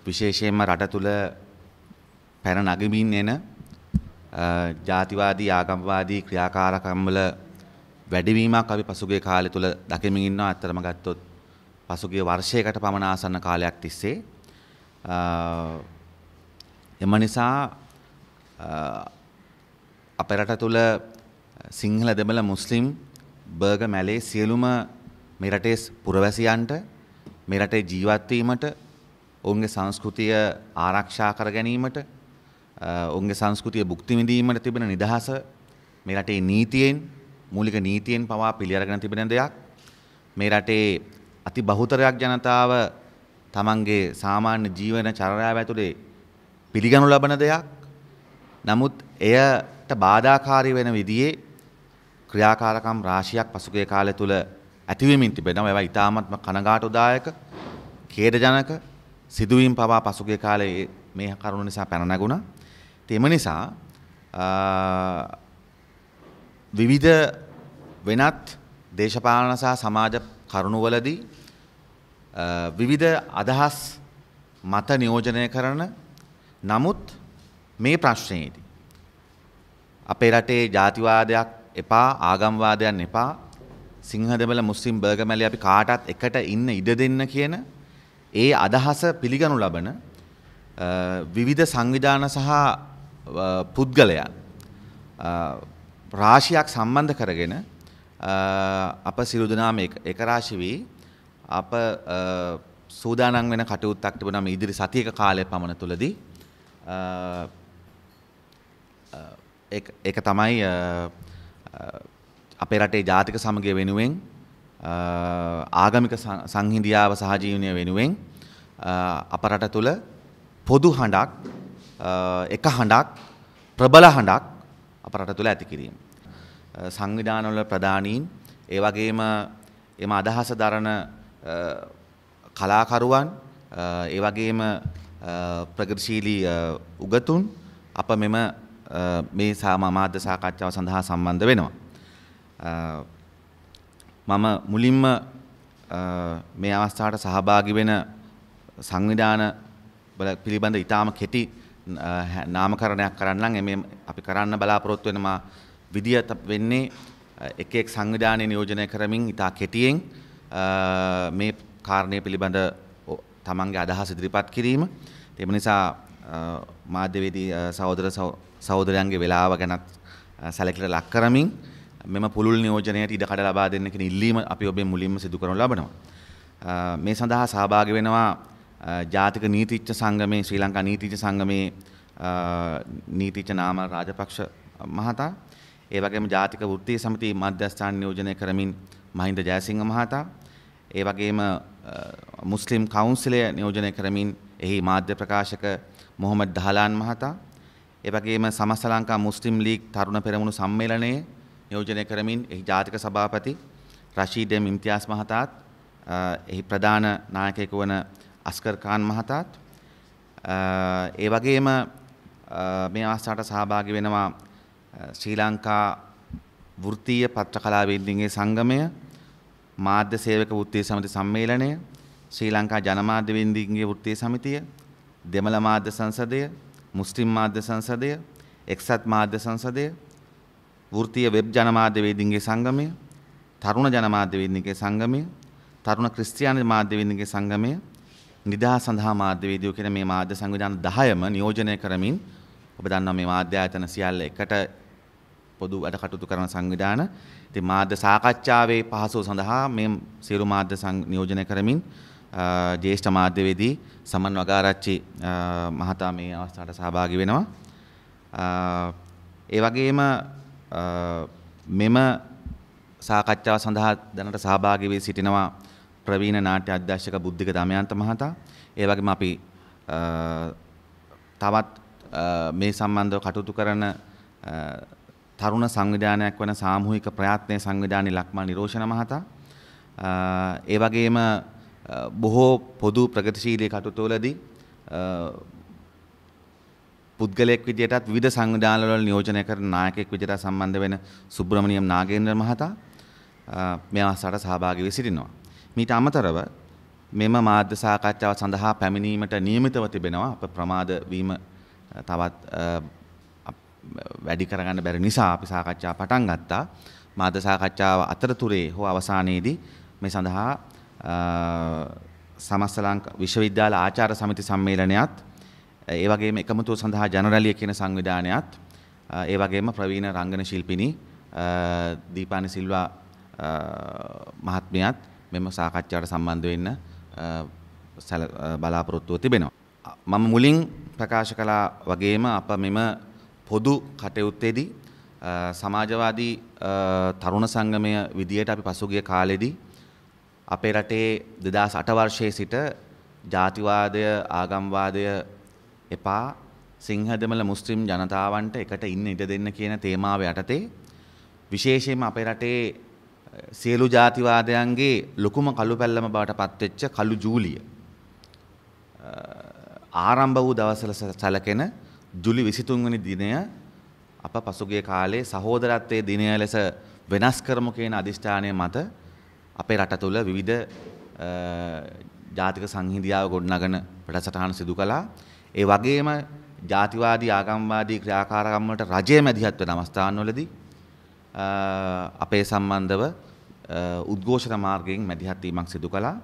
විශේෂයෙන්ම රට තුළ පැන නගමින් එන ජාතිවාදී ආගම්වාදී ක්‍රියාකාරකම් වල වැඩිවීමක් අපි පසුගිය කාලය තුළ දකිමින් ඉන්නවා. අත්‍තරම ගත්තොත් පසුගිය වර්ෂයකට පමණ ආසන්න කාලයක් තිස්සේ එම නිසා අපේ රට තුළ සිංහල දෙමළ මුස්ලිම් බර්ග මැලේ සියලුම මේ රටේ පුරවැසියන්ට මේ රටේ ජීවත් වීමට ඔවුන්ගේ සංස්කෘතිය ආරක්ෂා කර ගැනීමට ඔවුන්ගේ සංස්කෘතිය භුක්ති විඳීමට තිබෙන නිදහස මේ රටේ නීතියෙන් මූලික නීතියෙන් පවා පිළි අරගෙන තිබෙන දෙයක්. මේ රටේ අති බහුතරයක් ජනතාව තමන්ගේ සාමාන්‍ය ජීවන චර්යාව ඇතුලේ පිළිගනු ලබන දෙයක්. නමුත් එයට බාධාකාරී වෙන විදිහේ ක්‍රියාකාරකම් රාශියක් පසුගිය කාලය තුල ඇතිවෙමින් තිබෙනවා. ඒවා ඉතාමත්ම කනගාටුදායක, ඛේදජනක සිදුවීම් පවා පසුගිය කාලේ මේ කරුණු නිසා පැන නැගුණා. එම නිසා විවිධ වෙනත් දේශපාලන සහ සමාජ කරුණුවලදී විවිධ අදහස් මත නියෝජනය කරන නමුත් මේ ප්‍රශ්නයේදී අපේ රටේ ජාතිවාදයක් එපා, ආගම්වාදයන් එපා, සිංහ දෙමළ මුස්ලිම් බර්ග මැලේ අපි කාටත් එකට ඉන්න ඉඩ දෙන්න කියන ඒ අදහස පිළිගනු ලබන විවිධ සංවිධාන සහ පුද්ගලයන් රාශියක් සම්බන්ධ කරගෙන අප සියලු දෙනාම එක රාශි වී අප සූදානම් වෙන කටයුත්තක් තිබුණා මේ ඉදිරි සතියක කාලය පමණ තුලදී. ඒක තමයි අපේ රටේ ජාතික සමගිය වෙනුවෙන් ආගමික සංහිඳියාව සහජීවනය වෙනුවෙන් අප රට තුල පොදු හඬක්, එක හඬක්, ප්‍රබල හඬක් අප රට තුල ඇති කිරීම. සංවිධානවල ප්‍රධානීන් ඒ වගේම එම අදහස දරන කලාකරුවන් ඒ වගේම ප්‍රගතිශීලී උගතුන් අප මෙම මේ මාධ්‍ය සාකච්ඡාව සඳහා සම්බන්ධ වෙනවා. මම මුලින්ම මේ අවස්ථාවට සහභාගී වෙන සංවිධාන පිළිබඳ ඉතාම කෙටි නාමකරණයක් කරන්නම්. මේ අපි කරන්න බලාපොරොත්තු වෙන විදිය වෙන්නේ එක් එක් සංවිධානයේ නියෝජනය කරමින් ඉතා කෙටියෙන් මේ කාරණය පිළිබඳ තමන්ගේ අදහස් ඉදිරිපත් කිරීම. ඒ නිසා මාධ්‍යවේදී සහෝදරයන්ගේ වෙලාව ගැනත් සැලකිලි ලක් කරමින් මෙම පුළුල් නියෝජනයට ඉඩකඩ ලබා දෙන්න කියන ඉල්ලීම අපි ඔබෙන් මුලින්ම සිදු කරනු ලබනවා. මේ සඳහා සහභාගී වෙනවා ජාතික නීතිඥ සංගමේ, ශ්‍රී ලංකා නීතිඥ සංගමේ නීතිඥ නාම රාජපක්ෂ මහතා, ඒ වගේම ජාතික වෘත්තීය සමිති මධ්‍යස්ථාන නියෝජනය කරමින් මහින්ද ජයසිංහ මහතා, ඒ වගේම මුස්ලිම් කවුන්සිලය නියෝජනය කරමින් එහි මාධ්‍ය ප්‍රකාශක මොහොමඩ් දහලාන් මහතා, ඒ වගේම සමස්ත ලංකා මුස්ලිම් ලීග් තරුණ පෙරමුණු සම්මේලනයේ නියෝජනය කරමින් එහි ජාතික සභාපති රෂීඩ් එම් ඉම්තියාස් මහතාත්, එහි ප්‍රධාන නායකයෙකු වන අස්කර් ඛාන් මහතාත්, ඒ වගේම මේ අවස්ථාවට සහභාගී වෙනවා ශ්‍රී ලංකා වෘත්තීය පත්‍ර කලාවේදීන්ගේ සංගමය, මාධ්‍ය සේවක වෘත්තීය සමිති සම්මේලනය, ශ්‍රී ලංකා ජනමාධ්‍යවේදීන්ගේ වෘත්තීය සමිතිය, දෙමළ මාධ්‍ය සංසදය, මුස්ලිම් මාධ්‍ය සංසදය, එක්සත් මාධ්‍ය සංසදය, වෘත්තීය වෙබ් ජනමාධ්‍යවේදීන්ගේ සංගමය, තරුණ ජනමාධ්‍යවේදීන්ගේ සංගමය, තරුණ ක්‍රිස්තියානි මාධ්‍යවේදීන්ගේ සංගමය, නිදහස් සඳහා මාධ්‍යවේදියෝ කියන මේ මාධ්‍ය සංවිධාන 10ම නියෝජනය කරමින් ඔබ දන්නවා මේ මාධ්‍ය ආයතන සියල්ල එකට පොදු වැඩ කටයුතු කරන සංවිධාන. ඉතින් මාධ්‍ය සාකච්ඡාවේ පහසුව සඳහා මේ සියලු මාධ්‍ය නියෝජනය කරමින් ජ්‍යෙෂ්ඨ මාධ්‍යවේදී සමන් වගාරච්චි මහතා මේ අවස්ථාවට සහභාගී වෙනවා. ඒ වගේම මෙම සාකච්ඡාව සඳහා දැනට සහභාගී වී සිටිනවා ප්‍රවීණ නාට්‍ය අධ්‍යක්ෂක බුද්ධික දමයන්ත මහතා. ඒ වගේම අපි තවත් මේ සම්බන්ධව කටයුතු කරන තරුණ සංවිධානයක් වන සාමූහික ප්‍රයත්න සංවිධානයේ ලක්මා නිරෝෂණ මහතා. ඒ වගේම බොහෝ පොදු ප්‍රගතිශීලී කටයුතුවලදී පුද්ගලයෙක් විදියටත් විවිධ සංවිධානවල නියෝජනය කරන නායකයෙක් විදියට සම්බන්ධ වෙන සුබ්‍රමණියම් නාගේන්ද්‍ර මහතා මේ අවස්ථාවට සහභාගී වී සිටිනවා. මීට අමතරව මෙම මාධ්‍ය සාකච්ඡාව සඳහා පැමිණීමට නියමිතව තිබෙනවා. අප ප්‍රමාද වීම තවත් වැඩි කරගන්න බැරි නිසා අපි සාකච්ඡාව පටන් ගත්තා. මාධ්‍ය සාකච්ඡාව අතරතුරේ හෝ අවසානයේදී මේ සඳහා සමස්ත ලංකා විශ්වවිද්‍යාල ආචාර්ය සමිති සම්මේලනයත් ඒ වගේම එකමුතුව සඳහා ජනරැලිය කියන සංවිධානයත් ඒ වගේම ප්‍රවීණ රංගන ශිල්පිනී දීපානි සිල්වා මහත්මියත් මෙම සාකච්ඡාවට සම්බන්ධ වෙන්න බලාපොරොත්තුව තිබෙනවා. මම මුලින් ප්‍රකාශ කළා වගේම අප මෙම පොදු කටයුත්තේදී සමාජවාදී තරුණ සංගමය විදියට අපි පසුගිය කාලෙදී අපේ රටේ 2008 වර්ෂයේ සිට ජාතිවාදය ආගම්වාදය එපා සිංහදෙමළ මුස්ලිම් ජනතාවන්ට එකට ඉන්න ඉඩ දෙන්න කියන තේමාව යටතේ විශේෂයෙන්ම අපේ රටේ සියලු ජාතිවාදයන්ගේ ලොකුම කළු පැල්ලම බවට පත්වෙච්ච කළු ජූලිය ආරම්භ වූ දවසල සැලකෙන ජුලි 23 වෙනි දිනය අප පසුගිය කාලේ සහෝදරත්වයේ දිනය ලෙස වෙනස් කරමු කියන අදිෂ්ඨානය මත අපේ රට තුළ විවිධ ජාතික සංහිඳියාව ගොඩනගන වැඩසටහන් සිදු කළා. ඒ වගේම ජාතිවාදී ආගම්වාදී ක්‍රියාකාරකම් වලට රජය මැදිහත් වෙන අවස්ථාන්වලදී අපේ සම්බන්ධව උද්ඝෝෂණ මාර්ගයෙන් මැදිහත් වීමක් සිදු කළා.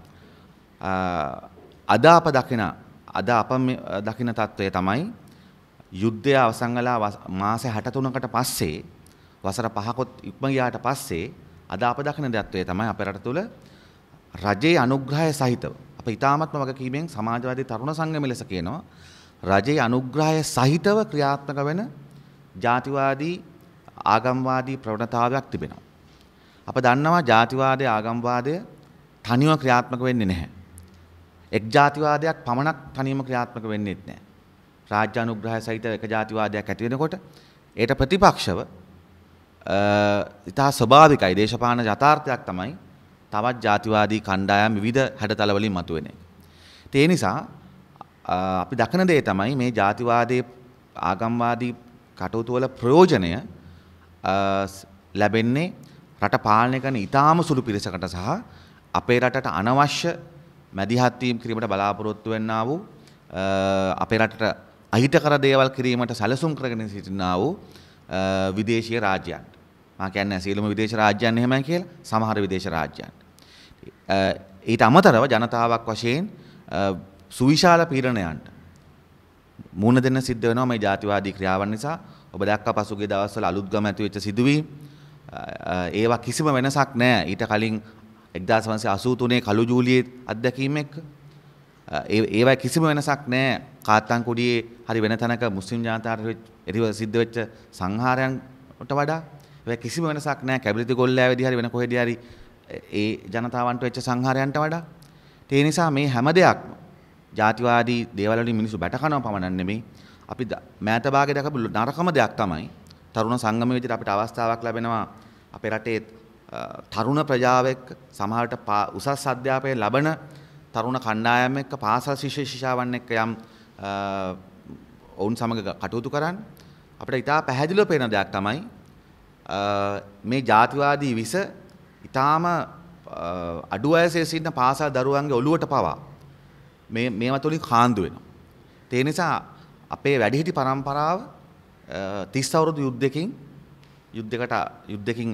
අද අප දකින තත්ත්වය තමයි යුද්ධය අවසන් වෙලා මාස 63කට පස්සේ වසර 5කොත් ඉක්ම ගියාට පස්සේ අද අප දකින තත්ත්වය තමයි අපේ රට තුළ රජයේ අනුග්‍රහය සහිතව අප ඉතාමත්ම වගකීමෙන් සමාජවාදී තරුණ සංගමය ලෙස කියනවා රජයේ අනුග්‍රහය සහිතව ක්‍රියාත්මක වෙන ජාතිවාදී ආගම්වාදී ප්‍රවණතාවයක් තිබෙනවා. අප දන්නවා ජාතිවාදය ආගම්වාදය තනියම ක්‍රියාත්මක වෙන්නේ නැහැ. එක් ජාතිවාදයක් පමණක් තනියම ක්‍රියාත්මක වෙන්නේ නැහැ. රාජ්‍ය අනුග්‍රහය සහිත එක ජාතිවාදයක් ඇති වෙනකොට ඒට ප්‍රතිපක්ෂව ඉතා ස්වභාවිකයි දේශපාලන යථාර්ථයක් තමයි තවත් ජාතිවාදී කණ්ඩායම් විවිධ හැඩතල වලින් මතුවෙන එක. ඒ නිසා අපි දකින දේ තමයි මේ ජාතිවාදයේ ආගම්වාදී කටයුතු වල ප්‍රයෝජනය ලැබෙන්නේ රට පාලනය කරන ඉතාම සුළු පිරිසකට සහ අපේ රටට අනවශ්‍ය මැදිහත් වීම කිරීමට බලාපොරොත්තු වෙන්නා වූ අපේ රටට අහිතකර දේවල් කිරීමට සැලසුම් කරගෙන සිටිනා වූ විදේශීය රාජ්‍යයන්ට. මම කියන්නේ සියලුම විදේශ රාජ්‍යයන් එහෙමයි කියලා සමහර විදේශ රාජ්‍යයන්. ඊට අමතරව ජනතාවක් වශයෙන් සුවිශාල පීඩනයන්ට මුහුණ දෙන්න සිද්ධ වෙනවා මේ ජාතිවාදී ක්‍රියාවන් නිසා. ඔබ දැක්ක පසුගිය දවස්වල අලුත්ගම ඇති වෙච්ච සිදුවීම් ඒවා කිසිම වෙනසක් නැහැ ඊට කලින් 1983 කළු ජූලියේ අත්දැකීම් එක්ක. ඒවා කිසිම වෙනසක් නැහැ කාත්තාන්කුඩියේ හරි වෙන තැනක මුස්ලිම් ජනතාවට එරිව සිද්ධ වෙච්ච සංහාරයන්ට වඩා ඒවා කිසිම වෙනසක් නැහැ කැබිලිති ගොල්ලෑවේදී හරි වෙන කොහෙදී හරි ඒ ජනතාවන්ට වෙච්ච සංහාරයන්ට වඩා. ඒ නිසා මේ හැම දෙයක්ම ජාතිවාදී දේවල් වලින් මිනිස්සු බැට කනවා පමණක් නෙමෙයි අපි මෑත භාගයේ දැකපු නරකම දෙයක් තමයි තරුණ සංගම විදිහට අපිට අවස්ථාවක් ලැබෙනවා අපේ රටේ තරුණ ප්‍රජාව එක්ක සමහරට උසස් අධ්‍යාපනය ලබන තරුණ කණ්ඩායම් එක්ක පාසල් ශිෂ්‍යයන් එක්ක යම් ඔවුන් සමග කටයුතු කරන්න අපිට ඉතා පැහැදිලිව පේන දෙයක් තමයි මේ ජාතිවාදී විස ඉතාම අඩු වයසේ සිටින පාසල් දරුවන්ගේ ඔළුවට පවා මේවා තුලින් කාන්දු වෙනවා. ඒ නිසා අපේ වැඩිහිටි පරම්පරාව 30 අවුරුදු යුද්ධයකින්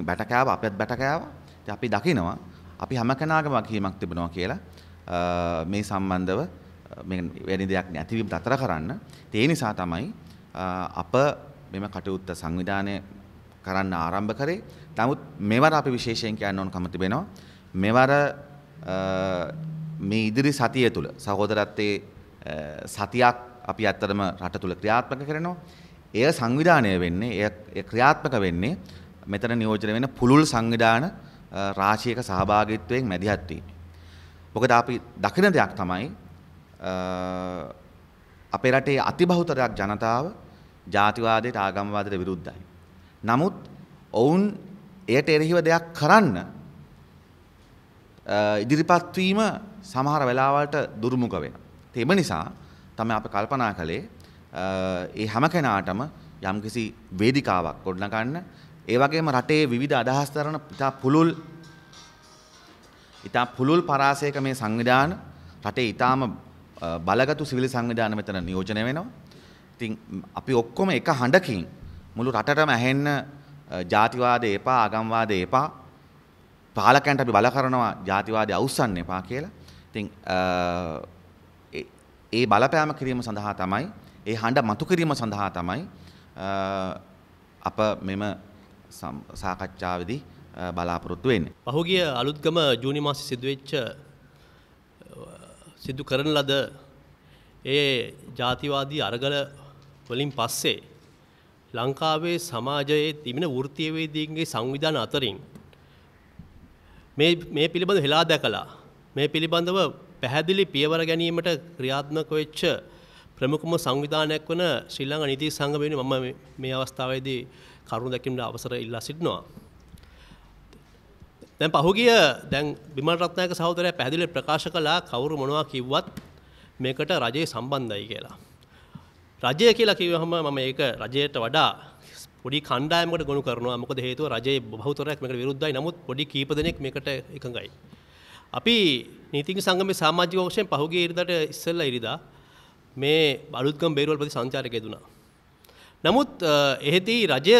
බැට කෑවා අපිත් බැට කෑවා. ඉතින් අපි දකිනවා අපි හැම කෙනාගේම වගකීමක් තිබෙනවා කියලා මේ සම්බන්ධව මේ වෙන දෙයක් නැතිවීමට අතර කරන්න. ඒ නිසා තමයි අප මෙම කටයුත්ත සංවිධානය කරන්න ආරම්භ කරේ. නමුත් මෙවර අපි විශේෂයෙන් කියන්න ඕන කම තිබෙනවා. මෙවර මේ ඉදිරි සතිය තුල සහෝදරත්වයේ සතියක් අපි ඇත්තටම රට තුල ක්‍රියාත්මක කරනවා. එය සංවිධානය වෙන්නේ එය ක්‍රියාත්මක වෙන්නේ මෙතන නියෝජනය වෙන පුළුල් සංවිධාන රාශියක සහභාගීත්වයෙන් මැදිහත් වීම. මොකද අපි දකින දෙයක් තමයි අපේ රටේ අතිබහුතරයක් ජනතාව ජාතිවාදයට ආගම්වාදයට විරුද්ධයි. නමුත් ඔවුන් එයට එරෙහිව දෙයක් කරන්න ඉදිරිපත් වීම සමහර වෙලාවලට දුර්මුඛ වෙනවා. ඒ නිසා තමයි අපි කල්පනා කළේ ඒ හැම කෙනාටම යම්කිසි වේදිකාවක් ගොඩනගන්න ඒ වගේම රටේ විවිධ අදහස් දරන ඉතා පුළුල් පරාසයක මේ සංවිධාන රටේ ඊටාම බලගතු සිවිල් සංවිධාන මෙතන නියෝජනය වෙනවා. ඉතින් අපි ඔක්කොම එක හඬකින් මුළු රටටම ඇහෙන්න ජාතිවාදය එපා, ආගම්වාදය එපා. පාලකයන්ට අපි බල කරනවා ජාතිවාදය අවුස්සන්න එපා කියලා. ඉතින් ඒ බලපෑම කිරීම සඳහා තමයි, ඒ හඬ මතු කිරීම සඳහා තමයි අප මෙම සාකච්ඡාවේදී බලාපොරොත්තු වෙන්නේ. පහුගිය අලුත්ගම ජූනි මාසයේ සිදු කරන ලද ඒ ජාතිවාදී අරගල වලින් පස්සේ ලංකාවේ සමාජයේ තිබෙන වෘත්තීයවේදීන්ගේ සංවිධාන අතරින් මේ පිළිබඳව හෙලා දැකලා මේ පිළිබඳව පැහැදිලි පියවර ගැනීමට ක්‍රියාත්මක වෙච්ච ප්‍රමුඛම සංවිධානයක් වන ශ්‍රී ලංකා නීති සංගමයෙන් මම මේ අවස්ථාවේදී කරුණු දැක්වීමට අවසර ඉල්ලා සිටිනවා. දැන් පහුගිය විමල් රත්නායක සහෝදරයා පැහැදිලිව ප්‍රකාශ කළා කවුරු මොනවා කිව්වත් මේකට රජය සම්බන්ධයි කියලා. රජය කියලා කිව්වහම මම ඒක රජයට වඩා පොඩි කණ්ඩායමකට ගොනු කරනවා. මොකද හේතුව රජයේ බහුතරයක් මේකට විරුද්ධයි. නමුත් පොඩි කීප දෙනෙක් මේකට එකඟයි. අපි නීතිඥ සංගමයේ සමාජික වශයෙන් පහුගිය ඉරිදාට ඉස්සෙල්ලා ඉරිදා මේ අලුත්ගම බේරුවල් ප්‍රති සංචාරකයෙක් දුනා. නමුත් එහෙදී රජය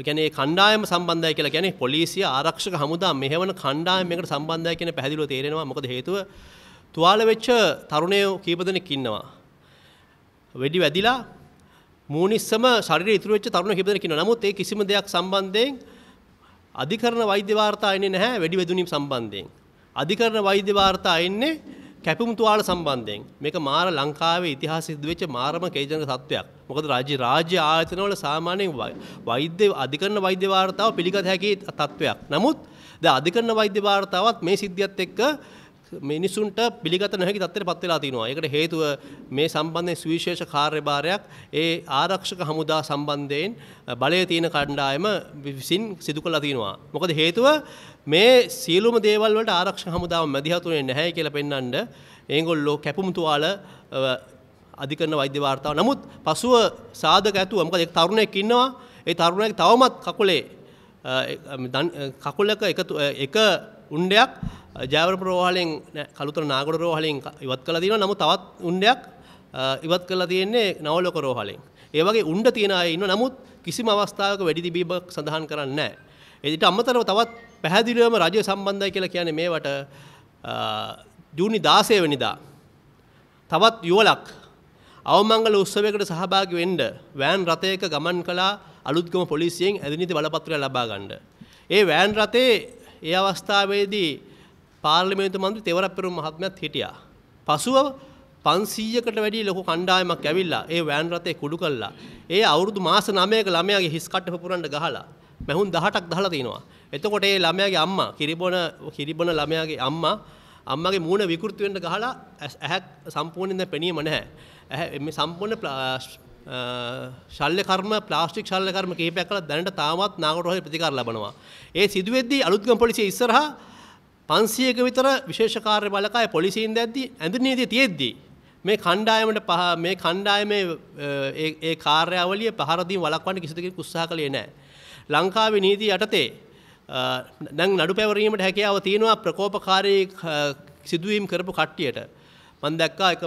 කියන්නේ කණ්ඩායම සම්බන්ධයි කියලා කියන්නේ පොලිසිය ආරක්ෂක හමුදා මෙහෙවන කණ්ඩායම මේකට සම්බන්ධයි කියන පැහැදිලිව තේරෙනවා. මොකද හේතුව තුවාල වෙච්ච තරුණයෝ කීප දෙනෙක් ඉන්නවා. වෙඩි වැදිලා මූණිස්සම ශරීරය ඉතුරු වෙච්ච තරුණ කීප දෙනෙක් ඉන්නවා. නමුත් ඒ කිසිම දෙයක් සම්බන්ධයෙන් අධිකරණ වෛද්‍ය වාර්තා එන්නේ නැහැ වෙඩි වැදුනීම් සම්බන්ධයෙන්. අධිකරණ වෛද්‍ය වාර්තා එන්නේ කැපුම් තුවාල සම්බන්ධයෙන්. මේක මාර ලංකාවේ ඉතිහාසයේ සිදු වෙච්ච මාරම කේජනක තත්ත්වයක්. මොකද රාජ්‍ය ආයතනවල සාමාන්‍යයෙන් අධිකරණ වෛද්‍ය වාර්තාව පිළිගත හැකි තත්ත්වයක්. නමුත් දැන් අධිකරණ වෛද්‍ය වාර්තාවත් මේ සිද්ධියත් එක්ක මිනිසුන්ට පිළිගත නොහැකි තත්ත්වයට පත් වෙලා තිනවා. ඒකට හේතුව මේ සම්බන්ධයෙන් සුවිශේෂ කාර්යභාරයක් ඒ ආරක්ෂක හමුදා සම්බන්ධයෙන් බලයේ තියෙන කණ්ඩායම විසින් සිදු කළා තිනවා. මොකද හේතුව මේ සියලුම දේවල් වලට ආරක්ෂක හමුදාව මැදිහතුනේ නැහැ කියලා පෙන්වන්න ඒගොල්ලෝ කැපුම් තුවාල අධිකරණ වෛද්‍ය වාර්තාව. නමුත් පසුව සාධක ඇතුව මොකද එක් තරුණයෙක් ඉන්නවා. ඒ තරුණයාගේ තවමත් කකුලක එක උණ්ඩයක් ජයවරපුර රෝහලෙන් කළුතර නාගොඩ රෝහලෙන් ඉවත් කළා තියෙනවා. නමුත් තවත් උණ්ඩයක් ඉවත් කළා තියෙන්නේ නවලෝක රෝහලෙන්. ඒ වගේ උණ්ඩ තියෙන අය ඉන්නවා. නමුත් කිසිම අවස්ථාවක වැඩි තිබීමක් සඳහන් කරන්නේ නැහැ. ඊට අමතරව තවත් පැහැදිලිවම රජය සම්බන්ධයි කියලා කියන්නේ මේවට ජූනි 16 වෙනිදා තවත් යුවලක් අවමංගල උත්සවයකට සහභාගී වෙන්න වෑන් රථයක ගමන් කළා අලුත්ගම පොලිසියෙන් ඇදිනිති බලපත්‍රය ලබා ගන්න. ඒ වෑන් රථේ ඒ අවස්ථාවේදී පාර්ලිමේන්තු මන්ත්‍රී තෙවරප් පෙරුම මහත්මයාත් හිටියා. පසුව 500කට වැඩි ලොකු කණ්ඩායමක් ඇවිල්ලා ඒ වෑන් රථේ කුඩු කළා. ඒ අවුරුදු මාස 9ක ළමයාගේ හිස් කට්ට පුපුරන්න ගහලා මැහුම් 18ක් දහලා තිනවා. එතකොට ඒ ළමයාගේ අම්මා කිරිබොන ළමයාගේ අම්මාගේ මූණ විකෘති වෙන්න ගහලා ඇහක් සම්පූර්ණයෙන් දැන් පෙනීම නැහැ. මේ සම්පූර්ණ ශල්‍ය කර්ම ප්ලාස්ටික් ශල්‍ය කර්ම කීපයක් කළා දැනට තාමත් නාගොඩ රෝහලේ ප්‍රතිකාර ලබනවා. ඒ සිදුවෙද්දී අලුත්ගම පොලිසිය ඉස්සරහා 500ක විතර විශේෂ කාර්ය බලකාය පොලිසියෙන් දැද්දී ඇඳුම් නීතිය තියෙද්දී මේ කණ්ඩායමේ ඒ කාර්යාවලිය පහර දීම වළක්වන්න කිසිදු කෙනෙකු උත්සාහ කළේ නැහැ. ලංකාවේ නීතිය යටතේ දැන් නඩු පැවරීමට හැකියාව තියෙනවා ප්‍රකෝපකාරී සිදුවීම් කරපු කට්ටියට. මම දැක්කා එක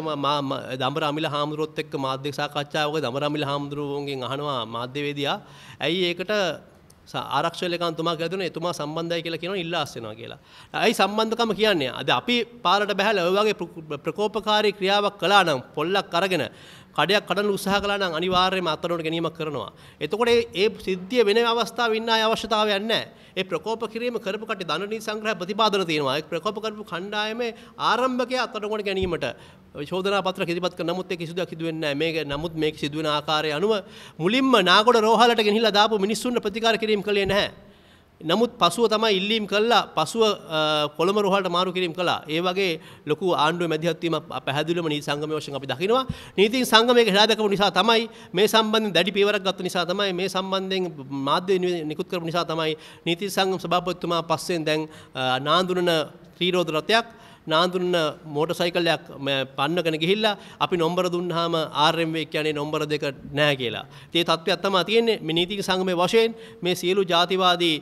දඹර අමිල හාමුදුරුවොත් එක්ක මාධ්‍ය සාකච්ඡාවක දඹර අමිල හාමුදුරුවන්ගෙන් අහනවා මාධ්‍යවේදියා ඇයි ඒකට ආරක්ෂක ලේකම්තුමා කියලා දෙනවා එතුමා සම්බන්ධයි කියලා කියනවා ඉල්ලා අස්සෙනවා කියලා. ඇයි සම්බන්ධකම කියන්නේ? අද අපි පාරට බහැලා ඔය වගේ ප්‍රකෝපකාරී ක්‍රියාවක් කළා නම් පොල්ලක් අරගෙන කඩයක් කඩන්න උත්සාහ කළා නම් අනිවාර්යයෙන්ම අත්අඩංගුවට ගැනීමක් කරනවා. එතකොට ඒ සිද්ධිය වෙන අවස්ථාවේ ඉන්න අවශ්‍යතාවයක් නැහැ. ඒ ප්‍රකෝප කිරීම කරපු කට්ටිය දඬු නීති සංග්‍රහ ප්‍රතිපාදන තියෙනවා. ඒ ප්‍රකෝප කරපු කණ්ඩායමේ ආරම්භකයා අත්අඩංගුවට ගැනීමට චෝදනා පත්‍ර ඉදිරිපත් කරන නමුත් ඒක කිසිදු දෙයක් සිදු වෙන්නේ නැහැ. මේක සිදු වෙන ආකාරය අනුව මුලින්ම නාගොඩ රෝහලට ගෙනහිලා දාපු මිනිස්සුන්ට ප්‍රතිකාර කිරීම කළේ නැහැ. නමුත් පසුව තමයි ඉල්ලීම් කළා පසුව කොළඹ රෝහලට මාරු කිරීම කළා. ඒ වගේ ලොකු ආණ්ඩුවේ මැදිහත් වීම පැහැදිලිවම නීති සංගමයේ වශයෙන් අපි දකිනවා. නීති සංගමයේ හෙලා දැකපු නිසා තමයි මේ සම්බන්ධයෙන් දැඩි පියවරක් ගත්ත නිසා තමයි මේ සම්බන්ධයෙන් මාධ්‍ය නිකුත් කරපු නිසා තමයි නීති සංගම සභාපතිතුමා පස්සෙන් දැන් නාඳුනන ත්‍රිරෝද රථයක් නාඳුන්න මෝටර් සයිකලයක් පන්නගෙන ගිහිල්ලා අපි නම්බර දුන්නාම RMV කියන්නේ නම්බර දෙක නැහැ කියලා. ඒ තත්ත්වයක් තමයි තියෙන්නේ. මේ නීතික සංගමයේ වශයෙන් මේ සියලු ජාතිවාදී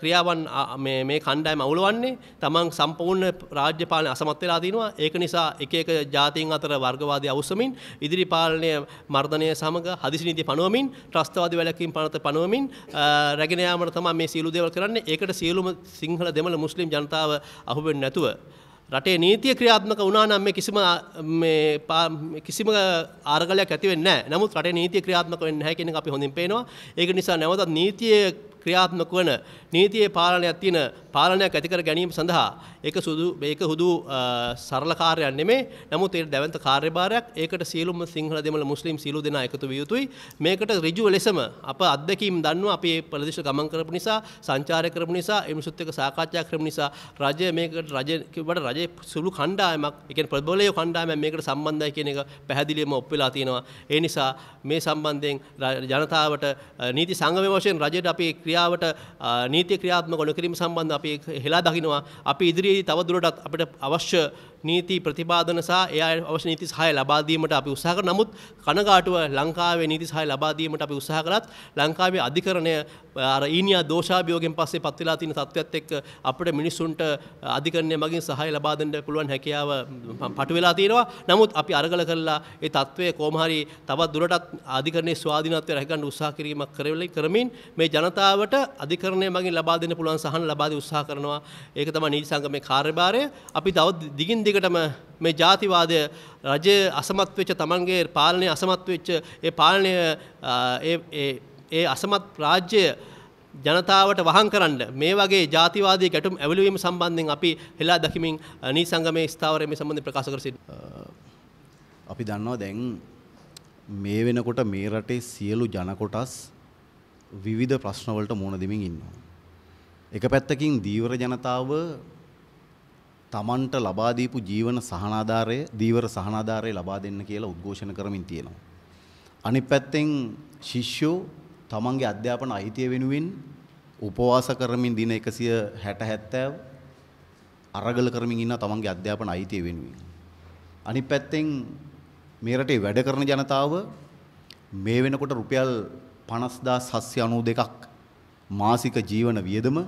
ක්‍රියාවන් මේ කණ්ඩායම අවුලවන්නේ තමන් සම්පූර්ණ රාජ්‍ය පාලනය අසමත් වෙලා තිනවා. ඒක නිසා එක එක ජාතීන් අතර වර්ගවාදී අවුස්සමින් ඉදිරි පාලනය මර්ධනය සමග හදිසි නීති පනවමින් ත්‍රස්තවාදී වැළකීම් පනත පනවමින් රැගෙන යාමට තමයි මේ සියලු දේවල් කරන්නේ. ඒකට සියලුම සිංහල දෙමළ මුස්ලිම් ජනතාව අහු වෙන්නේ නැතුව රටේ නීතිය ක්‍රියාත්මක වුණා නම් මේ කිසිම ආරගලයක් ඇති වෙන්නේ නැහැ. නමුත් රටේ නීතිය ක්‍රියාත්මක වෙන්නේ නැහැ කියන එක අපි හොඳින් පේනවා. ඒක නිසා නැවතත් නීතියේ ක්‍රියාත්මක වන නීතියේ පාලනයක් තියෙන පාලනයක් ඇති කර ගැනීම සඳහා මේක හුදු සරල කාර්යයක් නෙමෙයි. නමුත් ඒක දැවැන්ත කාර්යභාරයක්. ඒකට සියලුම සිංහල දෙමළ මුස්ලිම් සියලු දෙනා එකතු විය යුතුයි. මේකට ඍජුව ලෙසම අප අත්දැකීම් දන්නවා. අපි මේ ප්‍රදේශ ගමන් කරපු නිසා, සංචාරය කරපු නිසා, ඒ මිනිසුත් එක්ක සාකච්ඡා කරපු නිසා රජයේ සුළු කණ්ඩායමක්, ඒ කියන්නේ ප්‍රබලය කණ්ඩායමක් මේකට සම්බන්ධයි කියන එක පැහැදිලිවම ඔප්පු වෙලා තියෙනවා. ඒ නිසා මේ සම්බන්ධයෙන් ජනතාවට නීති සංගමයේ වශයෙන් රජයට අපි ක්‍රියාවට නීතිය ක්‍රියාත්මක නොකිරීම සම්බන්ධව අපි හෙලා දකිනවා. අපි ඉදිරියේදී තව දුරටත් අපිට අවශ්‍ය නීති ප්‍රතිපාදන සහ ඒ අවශ්‍ය නීති සහාය ලබා දීමට අපි උත්සාහ කරනවා. නමුත් කනගාටුව ලංකාවේ නීති සහාය ලබා දීමට අපි උත්සාහ කළත් ලංකාවේ අධිකරණය අර ඊනියා දෝෂාභියෝගයෙන් පස්සේ පත් වෙලා තියෙන තත්ත්වයක් එක්ක අපිට මිනිස්සුන්ට අධිකරණය මගින් සහාය ලබා දෙන්න පුළුවන් හැකියාව පටු වෙලා තියෙනවා. නමුත් අපි අරගල කරලා ඒ තත්ත්වය කොහොම හරි තවත් දුරටත් අධිකරණයේ ස්වාධීනත්වය රැකගන්න උත්සාහ කිරීමක් කරමින් මේ ජනතාවට අධිකරණය මගින් ලබා දෙන්න පුළුවන් සහන ලබා දී උත්සාහ කරනවා. ඒක තමයි නීති සංගමේ කාර්යභාරය. අපි තව දිගින් දිගටම මේ ජාතිවාදය රජය අසමත් වෙච්ච තමන්ගේ පාලනය අසමත් වෙච්ච ඒ පාලනය ඒ අසමත් රාජ්‍ය ජනතාවට වහං කරන්න මේ වගේ ජාතිවාදී ගැටුම් ඇවිලවීම සම්බන්ධයෙන් අපි හෙලා දකිමින් නීති සංගමේ ස්ථාවරය මේ සම්බන්ධයෙන් ප්‍රකාශ කර සිටිනවා. අපි දන්නවා දැන් මේ වෙනකොට මේ රටේ සියලු ජන කොටස් විවිධ ප්‍රශ්න වලට මුහුණ දෙමින් ඉන්නවා. එක පැත්තකින් දීවර ජනතාව තමන්ට ලබා දීපු දීවර සහනාධාරය ලබා දෙන්න කියලා උද්ඝෝෂණ කරමින් තියෙනවා. අනිත් පැත්තෙන් ශිෂ්‍යෝ තමන්ගේ අධ්‍යාපන අයිතිය වෙනුවෙන් උපවාස කරමින් දින 160-70 අරගල කරමින් ඉන්න තමන්ගේ අධ්‍යාපන අයිතිය වෙනුවෙන්. අනිත් පැත්තෙන් මේ රටේ වැඩ කරන ජනතාව මේ වෙනකොට රුපියල් 50,792ක් මාසික ජීවන වියදම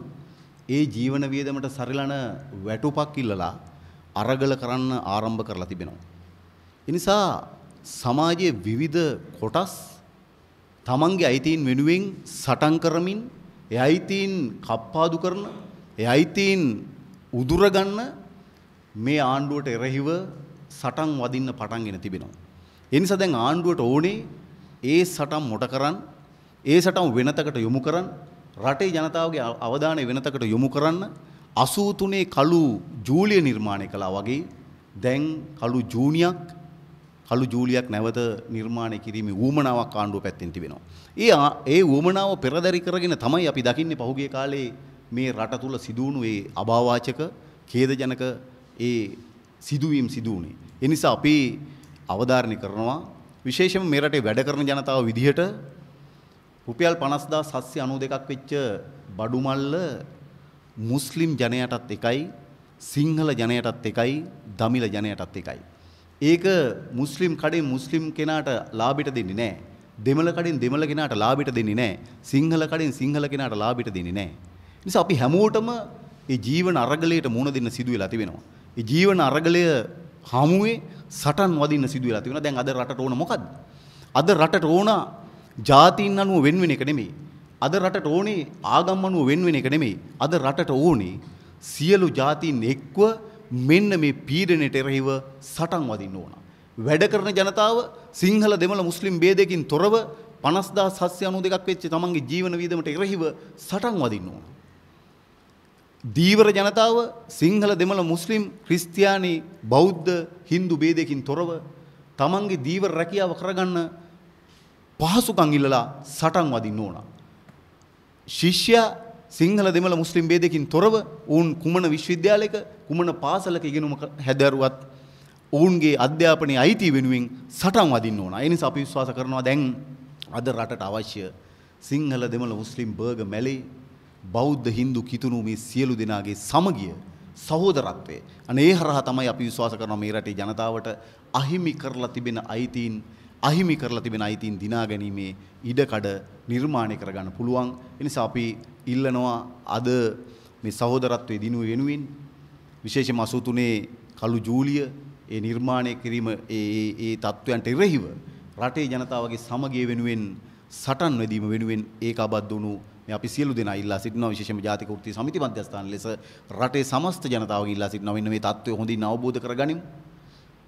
ඒ ජීවන වියදමට සරිලන වැටුපක් ඉල්ලලා අරගල කරන්න ආරම්භ කරලා තිබෙනවා. ඒ නිසා සමාජයේ විවිධ කොටස් තමන්ගේ අයිතීන් වෙනුවෙන් සටන් කරමින් ඒ අයිතීන් කප්පාදු කරන ඒ අයිතීන් උදුර ගන්න මේ ආණ්ඩුවට එරෙහිව සටන් වදින්න පටන්ගෙන තිබෙනවා. ඒ නිසා දැන් ආණ්ඩුවට ඕනේ ඒ සටන් මොට කරන් ඒ සටන් වෙනතකට යොමු කරන් රටේ ජනතාවගේ අවධානය වෙනතකට යොමු කරන්න 83 කළු ජූලිය නිර්මාණය කළා වගේ දැන් කළු ජූලියක් නැවත නිර්මාණය කිරීමේ ඌමනාවක් ආණ්ඩුව පැත්තෙන් තිබෙනවා. ඒ ඌමනාව පෙරදරි කරගෙන තමයි අපි දකින්නේ පහුගිය කාලේ මේ රට තුල සිදුවුණු ඒ අභාවාචක ඛේදජනක ඒ සිදුවීම් සිදුුනේ. ඒ නිසා අපි අවධාරණය කරනවා විශේෂයෙන්ම මේ රටේ වැඩ කරන ජනතාව විදිහට රුපියල් 50,792ක් වෙච්ච බඩු මල්ල මුස්ලිම් ජනයටත් එකයි සිංහල ජනයටත් එකයි දමිළ ජනයටත් එකයි. ඒක මුස්ලිම් කඩෙන් මුස්ලිම් කෙනාට ලාභයට දෙන්නේ නැහැ. දෙමළ කඩෙන් දෙමළ කෙනාට ලාභයට දෙන්නේ නැහැ. සිංහල කඩෙන් සිංහල කෙනාට ලාභයට දෙන්නේ නැහැ. නිසා අපි හැමෝටම ඒ ජීවන අරගලයට මුහුණ දෙන්න සිදු වෙලා තිබෙනවා. ඒ ජීවන අරගලය හමුවේ සටන් වදින්න සිදු වෙලා තිබෙනවා. දැන් අද රටට ඕන මොකද්ද? අද රටට ඕන ජාතීන් අනුව වෙන වෙන එක නෙමෙයි. අද රටට ඕනේ ආගම් අනුව වෙන වෙන එක නෙමෙයි. අද රටට ඕනේ සියලු ජාතීන් එක්ව මෙන්න මේ පීඩනයට එරෙහිව සටන් වදින්න ඕන. වැඩ කරන ජනතාව සිංහල දෙමළ මුස්ලිම් ભેදයකින් තොරව 50,792ක් වෙච්ච තමන්ගේ ජීවන වියදමට එරෙහිව සටන් වදින්න ඕන. දීවර ජනතාව සිංහල දෙමළ මුස්ලිම් ක්‍රිස්තියානි බෞද්ධ හින්දු ભેදයකින් තොරව තමන්ගේ දීවර රැකියාව කරගන්න පහසුකම් ඉල්ලලා සටන් වදින්න ඕන. ශිෂ්‍යයා සිංහල දෙමළ මුස්ලිම් ભેදයකින් තොරව ඔවුන් කුමන විශ්වවිද්‍යාලයක කුමන පාසලක ඉගෙනුම හැදරුවත් ඔවුන්ගේ අධ්‍යාපනයේ අයිතිය වෙනුවෙන් සටන් වදින්න ඕන. ඒ නිසා අපි විශ්වාස කරනවා දැන් අද රටට අවශ්‍ය සිංහල දෙමළ මුස්ලිම් බර්ග මැලේ බෞද්ධ හින්දු කිතුණු මේ සියලු දෙනාගේ සමගිය සහෝදරත්වය. අනේ ඒ හරහා තමයි අපි විශ්වාස කරනවා මේ රටේ ජනතාවට අහිමි කරලා තිබෙන අයිතීන් දිනා ගැනීමේ ඉඩකඩ නිර්මාණය කරගන්න පුළුවන්. ඒ නිසා අපි ඉල්ලනවා අද මේ සහෝදරත්වයේ දිනුව වෙනුවෙන් විශේෂයෙන්ම 83 කළු ජූලිය ඒ නිර්මාණය කිරීම ඒ තත්වයන්ට එරෙහිව රටේ ජනතාවගේ සමගිය වෙනුවෙන් සටන් වැදීම වෙනුවෙන් ඒකාබද්ධ වුණු මේ අපි සියලු දෙනා ඉල්ලා සිටිනවා විශේෂයෙන්ම ජාතික වෘත්තීය සමිති මධ්‍යස්ථාන ලෙස රටේ සමස්ත ජනතාවගේ ඉල්ලා සිටිනවා මෙන්න මේ තත්වය හොඳින් අවබෝධ කරගනිමු.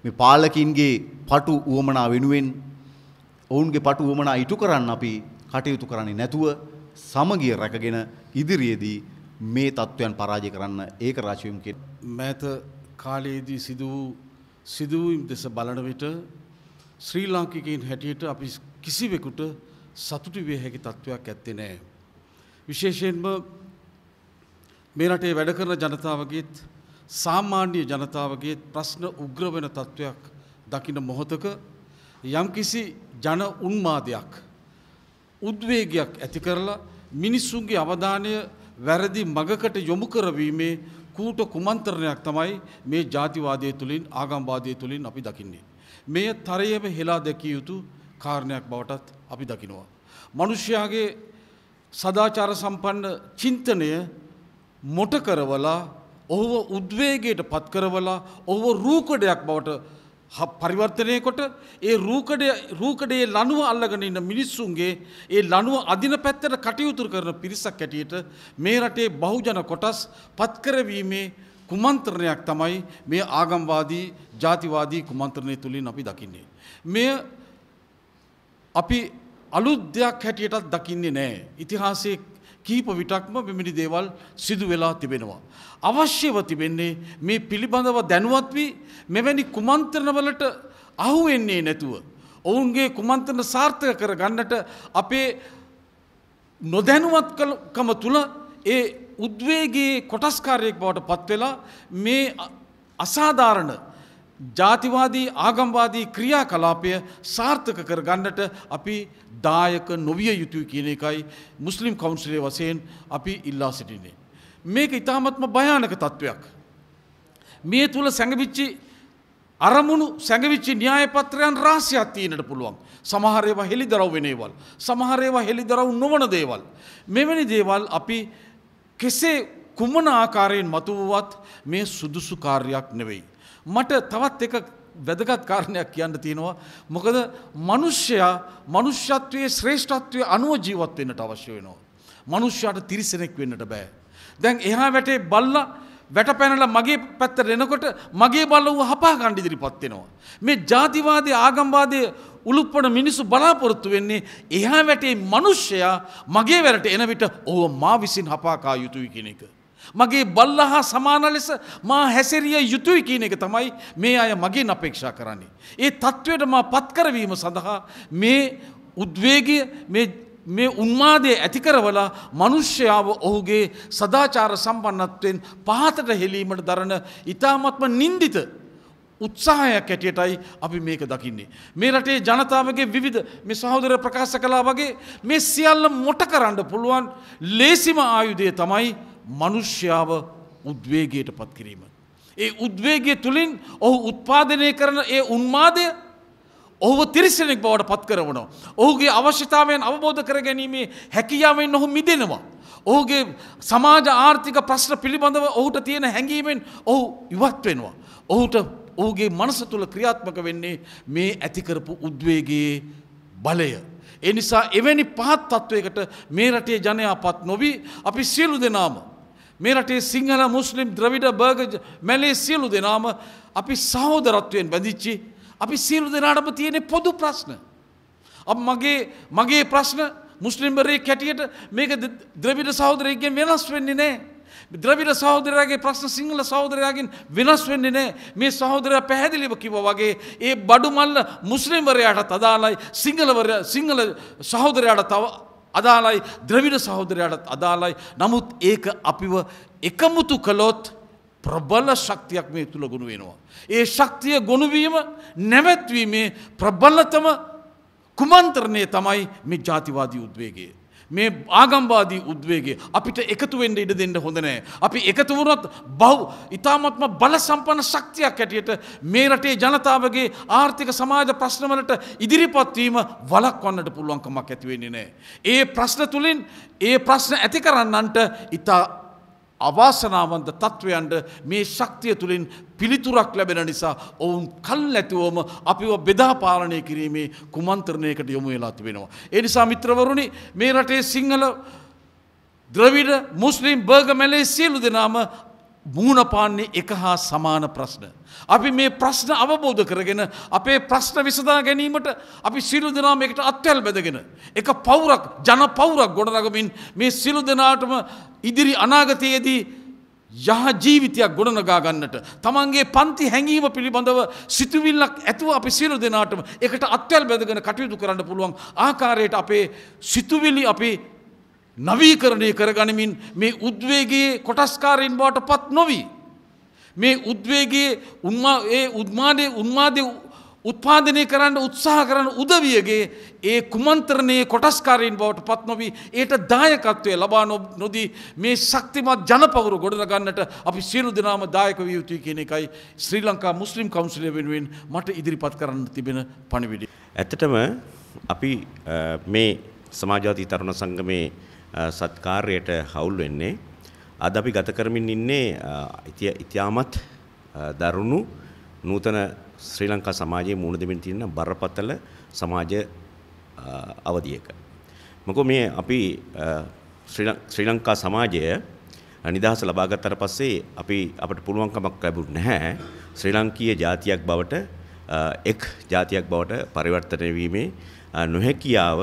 මේ පාලකින්ගේ පටු උවමනා වෙනුවෙන් ඔවුන්ගේ පටු උවමනා ඉටු කරන්න අපි කටයුතු කරන්නේ නැතුව සමගිය රැකගෙන ඉදිරියේදී මේ තත්වයන් පරාජය කරන්න ඒක රාජ්‍යයම කියන මෑත කාලයේදී සිදුවීම් දෙස බලන විට ශ්‍රී ලාංකිකයින් හැටියට අපි කිසිවෙකුට සතුටු විය හැකි තත්වයක් ඇත්තේ නැහැ. විශේෂයෙන්ම මේ රටේ වැඩ කරන ජනතාවගේත් සාමාන්‍ය ජනතාවගේත් ප්‍රශ්න උග්‍ර වෙන තත්වයක් දකින මොහොතක යම්කිසි ජන උන්මාදයක් උද්වේගයක් ඇති කරලා මිනිස්සුන්ගේ අවධානය වැරදි මගකට යොමු කරවීමේ කූට කුමන්ත්‍රණයක් තමයි මේ ජාතිවාදය තුළින් ආගම්වාදය තුළින් අපි දකින්නේ. මෙය තරයේම හෙලා දැකිය යුතු කාරණයක් බවටත් අපි දකිනවා. මනුෂ්‍යයාගේ සදාචාර සම්පන්න චින්තනය මොට කරවලා ඔහුව උද්වේගයට පත් කරවලා ඔහුව රූකඩයක් බවට පරිවර්තනය කොට ඒ රූකඩයේ ලනුව අල්ලගෙන ඉන්න මිනිස්සුන්ගේ ඒ ලනුව අදින පැත්තට කටයුතු කරන පිරිසක් හැටියට මේ රටේ බහුජන කොටස් පත් කරවීමේ කුමන්ත්‍රණයක් තමයි මේ ආගම්වාදී ජාතිවාදී කුමන්ත්‍රණය තුලින් අපි දකින්නේ. මෙය අපි අලුත් දෙයක් හැටියටත් දකින්නේ නැහැ. ඉතිහාසයේ කීප විටක්ම මෙවැනි දේවල් සිදු වෙලා තිබෙනවා. අවශ්‍යව තිබෙන්නේ මේ පිළිබඳව දැනුවත් වී මෙවැනි කුමන්ත්‍රණවලට අහු වෙන්නේ නැතුව ඔවුන්ගේ කුමන්ත්‍රණ සාර්ථක කර ගන්නට අපේ නොදැනුවත්කම තුල ඒ උද්වේගයේ කොටස්කාරයෙක් බවට පත් වෙලා මේ අසාධාරණ ජාතිවාදී ආගම්වාදී ක්‍රියාකලාපය සාර්ථක කර ගන්නට අපි දායක නොවිය යුතුයි කියන එකයි මුස්ලිම් කවුන්සිලේ වශයෙන් අපි ඉල්ලා සිටින්නේ. මේක ඉතාමත්ම භයානක තත්වයක්. මේ තුල සැඟවිච්චි අරමුණු සැඟවිච්චි න්‍යාය පත්‍රයන් රාශියක් තියෙන්නට පුළුවන්. සමහර ඒවා හෙළිදරව් වෙන ඒවා, සමහර ඒවා හෙළිදරව් නොවන දේවල්. මෙවැනි දේවල් අපි කෙසේ කුමන ආකාරයෙන් මතුවුවත් මේ සුදුසු කාර්යයක් නෙවෙයි. මට තවත් එක වැදගත් කාරණයක් කියන්න තියෙනවා. මොකද මිනිස්සයා මනුෂ්‍යත්වයේ ශ්‍රේෂ්ඨත්වයේ අනුව ජීවත් වෙන්නට අවශ්‍ය වෙනවා. මිනිස්සයාට තිරිසනෙක් වෙන්නට බෑ. දැන් එහා වැටේ බල්ලා වැට පැනලා මගේ පැත්තට එනකොට මගේ බල්ලව හපා ගන්න ඉදිරිපත් වෙනවා. මේ ජාතිවාදී ආගම්වාදී උලුප්පන මිනිස්සු බලාපොරොත්තු වෙන්නේ එහා වැටේ මිනිස්සයා මගේ වැරට එන විට ඕව මා විසින් හපා කා යුතුයි කියන එක. මගේ බල්ලා හා සමාන ලෙස මා හැසිරිය යුතුයි කියන එක තමයි මේ අය මගෙන් අපේක්ෂා කරන්නේ. ඒ තත්වයට මා පත් කරවීම සඳහා මේ උද්වේගය මේ උන්මාදය ඇති කරවලා මිනිස්යාව ඔහුගේ සදාචාර සම්පන්නත්වයෙන් පහතට හෙලීමට දරන ඊ타ත්ම නින්දිත උත්සාහයක් ඇටියටයි අපි මේක දකින්නේ. මේ රටේ ජනතාවගේ විවිධ මේ සහෝදර ප්‍රකාශ කළා වගේ මේ සියල්ල මොට කරන්න පුළුවන් ලේසිම ආයුධය තමයි මනුෂ්‍යාව උද්වේගයට පත් කිරීම. ඒ උද්වේගය තුළින් ඔහු උත්පාදනය කරන ඒ උන්මාදය ඔහුව තිරිසනෙක් බවට පත් කරවනවා. ඔහුගේ අවශ්‍යතාවයන් අවබෝධ කර ගැනීමේ හැකියාවෙන් ඔහු මිදෙනවා. ඔහුගේ සමාජ ආර්ථික ප්‍රශ්න පිළිබඳව ඔහුට තියෙන හැඟීමෙන් ඔහු ඉවත් වෙනවා. ඔහුගේ මනස තුළ ක්‍රියාත්මක වෙන්නේ මේ ඇති කරපු උද්වේගයේ බලය. ඒ නිසා එවැනි පහත් තත්වයකට මේ රටේ ජනයා පත් නොවි අපි සියලු දෙනාම මේ රටේ සිංහල මුස්ලිම් ද්‍රවිඩ බර්ග මැලේ සියලු දෙනාම අපි සහෝදරත්වයෙන් බැඳිච්චි අපි සියලු දෙනාටම තියෙන පොදු ප්‍රශ්න. මගේ ප්‍රශ්න මුස්ලිම්වරයෙක් හැටියට මේක ද්‍රවිඩ සහෝදරයෙක්ගෙන් වෙනස් වෙන්නේ නැහැ. ද්‍රවිඩ සහෝදරයාගේ ප්‍රශ්න සිංහල සහෝදරයාගෙන් වෙනස් වෙන්නේ නැහැ. මේ සහෝදරයා පැහැදිලිව කිව්වා වගේ ඒ බඩු මල්ල මුස්ලිම්වරයාට අදාළයි, සිංහල සහෝදරයාට අදාළයි, ද්‍රවිඩ සහෝදරයාට අදාළයි. නමුත් ඒක අපිව එකමුතු කළොත් ප්‍රබල ශක්තියක් මේ තුල ගොනු වෙනවා. ඒ ශක්තිය ගොනු වීම නැවැත්වීමේ ප්‍රබලතම කුමන්ත්‍රණය තමයි මේ ජාතිවාදී උද්වේගය. මේ ආගම්වාදී උද්වේගය අපිට එකතු වෙන්න ඉඩ දෙන්න හොඳ නැහැ. අපි එකතු වුණොත් ඉතාමත්ම බල සම්පන්න ශක්තියක් ඇටියට මේ රටේ ජනතාවගේ ආර්ථික සමාජ ප්‍රශ්නවලට ඉදිරිපත් වීම වළක්වන්නට පුළුවන් කමක් ඇති වෙන්නේ නැහැ. ඒ ප්‍රශ්න තුලින් ඒ ප්‍රශ්න ඇති කරන්නන්ට ඉතා අවාසනාවන්ත තත්ත්වයන්ට මේ ශක්තිය තුළින් පිළිතුරක් ලැබෙන නිසා ඔවුන් කල් නැතිවම අපිව බෙදා පාලනය කිරීමේ කුමන්ත්‍රණයකට යොමු වෙලා තිබෙනවා. ඒ නිසා මිත්‍රවරුනි මේ රටේ සිංහල ද්‍රවිඩ මුස්ලිම් බර්ග මැලේ සියලු දෙනාම මුහුණ පාන්නේ එක හා සමාන ප්‍රශ්න. අපි මේ ප්‍රශ්න අවබෝධ කරගෙන අපේ ප්‍රශ්න විසඳා ගැනීමට අපි සියලු දෙනාම එකට අත්වැල් බැඳගෙන එක පවුරක් ජන පවුරක් ගොඩනගමින් මේ සියලු දෙනාටම ඉදිරි අනාගතයේදී යහ ජීවිතයක් ගොඩනගා ගන්නට තමන්ගේ පන්ති හැඟීම පිළිබඳව සිතුවිල්ලක් ඇතුව අපි සියලු දෙනාටම එකට අත්වැල් බැඳගෙන කටයුතු කරන්න පුළුවන් ආකාරයට අපේ සිතුවිලි අපි නවීකරණය කරගනිමින් මේ උද්වේගයේ කොටස්කාරයින් බවට පත් නොවී මේ උද්වේගයේ උන්මාදයේ උත්පාදනය කරන්න උත්සාහ කරන උදවියගේ ඒ කුමන්ත්‍රණයේ කොටස්කාරයින් බවට පත් නොවී ඒට දායකත්වය ලබා නොදී මේ ශක්තිමත් ජනපවුර ගොඩනගන්නට අපි සියලු දෙනාම දායක විය යුතුයි කියන එකයි ශ්‍රී ලංකා මුස්ලිම් කවුන්සිලය වෙනුවෙන් මට ඉදිරිපත් කරන්න තිබෙන පණිවිඩය. ඇත්තටම අපි මේ සමාජවාදී තරුණ සංගමේ සත්කාරයට හවුල් වෙන්නේ අද අපි ගත කරමින් ඉන්නේ ඉතියාමත් දරුණු නූතන ශ්‍රී ලංකා සමාජයේ මුහුණ දෙමින් තියෙන බරපතල සමාජ අවධියක. මොකද මේ අපි ශ්‍රී ලංකා සමාජය නිදහස ලබා ගත්තට පස්සේ අපිට පුළුවන්කමක් ලැබුණ නැහැ ශ්‍රී ලාංකීය ජාතියක් බවට එක් ජාතියක් බවට පරිවර්තනය වීමේ නොහැකියාව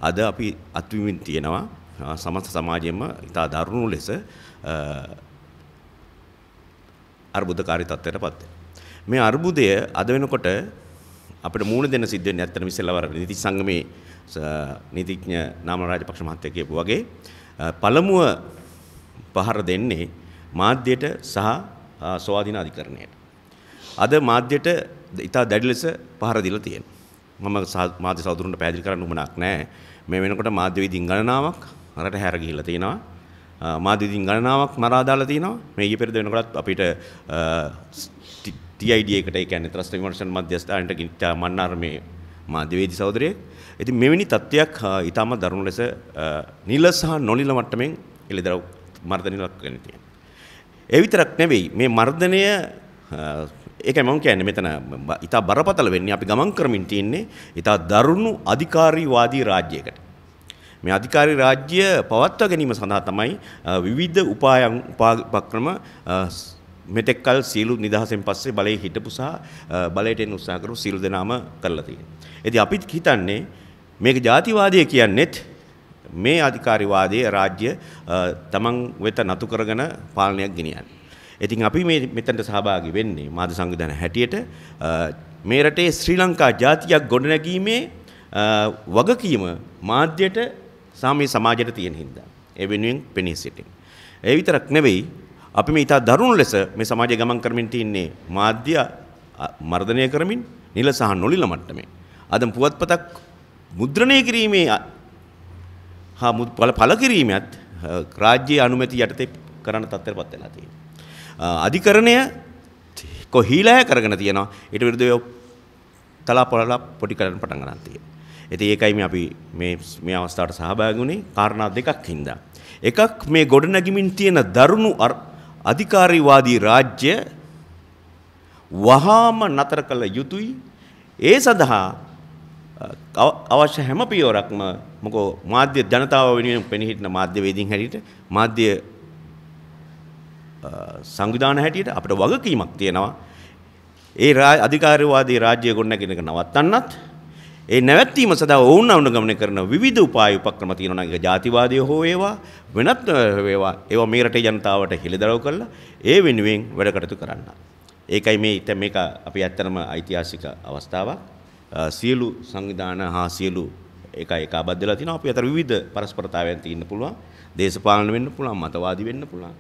අද අපි අත්විඳින්න තියෙනවා. සමස්ත සමාජයෙන්ම ඉතා දරුණු ලෙස අර්බුදකාරී තත්ත්වයට පත් වෙනවා. මේ අර්බුදය අද වෙනකොට අපිට මූණ දෙන්න සිද්ධ වෙන්නේ ඇත්තටම ඉස්සෙල්ලා නීති සංගමේ නීතිඥ නාමල් රාජපක්ෂ මහත්තයා කියපු වගේ පළමුව පහර දෙන්නේ මාධ්‍යයට සහ ස්වාධීන අධිකරණයට. අද මාධ්‍යයට ඉතා දැඩි ලෙස පහර දීලා තියෙනවා. මම මාධ්‍ය සහෝදරුන්ට පැහැදිලි කරන්න උවමනක් නැහැ. මේ වෙනකොට මාධ්‍ය විදින් ගණනාවක් රට හැර ගිහිල්ලා තියෙනවා. මාධ්‍ය විදින් ගණනාවක් මරා දාලා තියෙනවා. මේ ඊයේ පෙරේද වෙනකොටත් අපිට TID එකට ඒ කියන්නේ ත්‍රස්ත විමර්ශන මධ්‍යස්ථානයට ගිහින් මන්නාර මේ මාධ්‍යවේදී සහෝදරයෙක්. ඉතින් මෙවැනි තත්ත්වයක් ඊටම දරුණු ලෙස නිල සහ නොනිල මට්ටමින් එළිදරව් මර්ධනයක් වෙන තියෙනවා. ඒ විතරක් නෙවෙයි මේ මර්ධනය ඒකයි මම කියන්නේ මෙතන ඊටා බරපතල වෙන්නේ අපි ගමන් කරමින් තියන්නේ ඊටා දරුණු අධිකාරීවාදී රාජ්‍යයකට. මේ අධිකාරී රාජ්‍ය පවත්වා ගැනීම සඳහා තමයි විවිධ උපක්‍රම මෙතෙක්කල් සීලු නිදහසෙන් පස්සේ බලයේ හිටපු සහ බලයට එන්න උත්සාහ කරපු සීලු දෙනාම කරලා තියෙනවා. ඉතින් අපිත් හිතන්නේ මේක ජාතිවාදය කියන්නේත් මේ අධිකාරීවාදයේ රාජ්‍ය තමන් වෙත නතු කරගෙන පාලනයක් ගෙනියන්නේ. ඉතින් අපි මෙතනට සහභාගී වෙන්නේ මාධ්‍ය සංවිධාන හැටියට මේ රටේ ශ්‍රී ලංකා ජාතියක් ගොඩනැගීමේ වගකීම මාධ්‍යයට සාමී සමාජයට තියෙන හින්දා. ඒ වෙනුවෙන් පෙනී සිටින්. ඒ විතරක් නෙවෙයි අපි මේ ඉතා දරුණු ලෙස මේ සමාජය ගමන් කරමින් තින්නේ මාධ්‍ය මර්ධනය කරමින් නිල සහ නොනිල මට්ටමේ. අද පුවත්පතක් මුද්‍රණය කිරීමේ හා පළ කිරීමත් රාජ්‍ය අනුමැතිය යටතේ කරන්න තත්ත්වයටපත් වෙලා තියෙනවා. අධිකරණය කොහීලෑ කරගෙන තියෙනවා. ඊට විරුද්ධව තලාපොළලා පොඩි කරන්න පටන් ගන්න තියෙනවා. ඉතින් ඒකයි අපි මේ අවස්ථාවට සහභාගී වුණේ කාරණා දෙකක් හින්දා. එකක් මේ ගොඩනැගිමින් තියෙන දරුණු අධිකාරීවාදී රාජ්‍ය වහාම නතර කළ යුතුයි. ඒ සඳහා අවශ්‍ය හැම පියවරක්ම මොකෝ මාධ්‍ය ජනතාව වෙනුවෙන් පෙනී හිටින මාධ්‍යවේදීන් හැටියට මාධ්‍ය සංවිධාන හැටියට අපිට වගකීමක් තියෙනවා. ඒ අධිකාරීවාදී රාජ්‍ය ගොඩනැගෙන එක නවත්තන්නත් ඒ නැවැත්වීම සඳහා ඔවුන් අනුගමනය කරන විවිධ උපාය උපක්‍රම තියෙනවා. ඒක ජාතිවාදය හෝ වේවා වෙනත් වේවා ඒවා මේ රටේ ජනතාවට හෙළිදරව් කරලා ඒ වෙනුවෙන් වැඩ කටයුතු කරන්න. ඒකයි මේක අපි ඇත්තටම ඓතිහාසික අවස්ථාවක්. සියලු සංවිධාන හා සියලු එක ආබද්ධ වෙලා තිනවා. අපි අතර විවිධ පරස්පරතාවයන් තියෙන්න පුළුවන්. දේශපාලන වෙන්න පුළුවන්, මතවාදී වෙන්න පුළුවන්.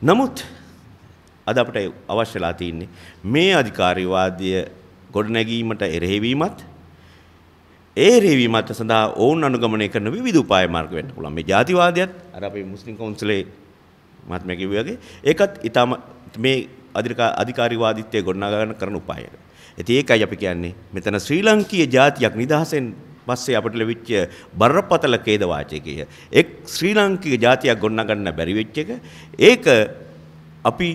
නමුත් අද අපිට අවශ්‍යලා තියෙන්නේ මේ අධිකාරීවාදය ගොඩනැගීමට එරෙහිවීමත් ඒ රේවීමත් සඳහා ඔවුන් අනුගමනය කරන විවිධ උපාය මාර්ග වෙන්න පුළුවන්. මේ ජාතිවාදයත් අර අපේ මුස්ලිම් කවුන්සිලේ මහත්මයා කිව්වා වගේ ඒකත් ඊටම මේ අධිකාරීවාදීත්වයේ ගොඩනගා ගන්න කරන උපායයක්. ඉතින් ඒකයි අපි කියන්නේ මෙතන ශ්‍රී ලංකීය ජාතියක් නිදහසෙන් පස්සේ අපිට ලැබිච්ච බරපතල ඛේද වාචකය. එක් ශ්‍රී ලාංකික ජාතියක් ගොඩනගන්න බැරි වෙච්ච එක. ඒක අපි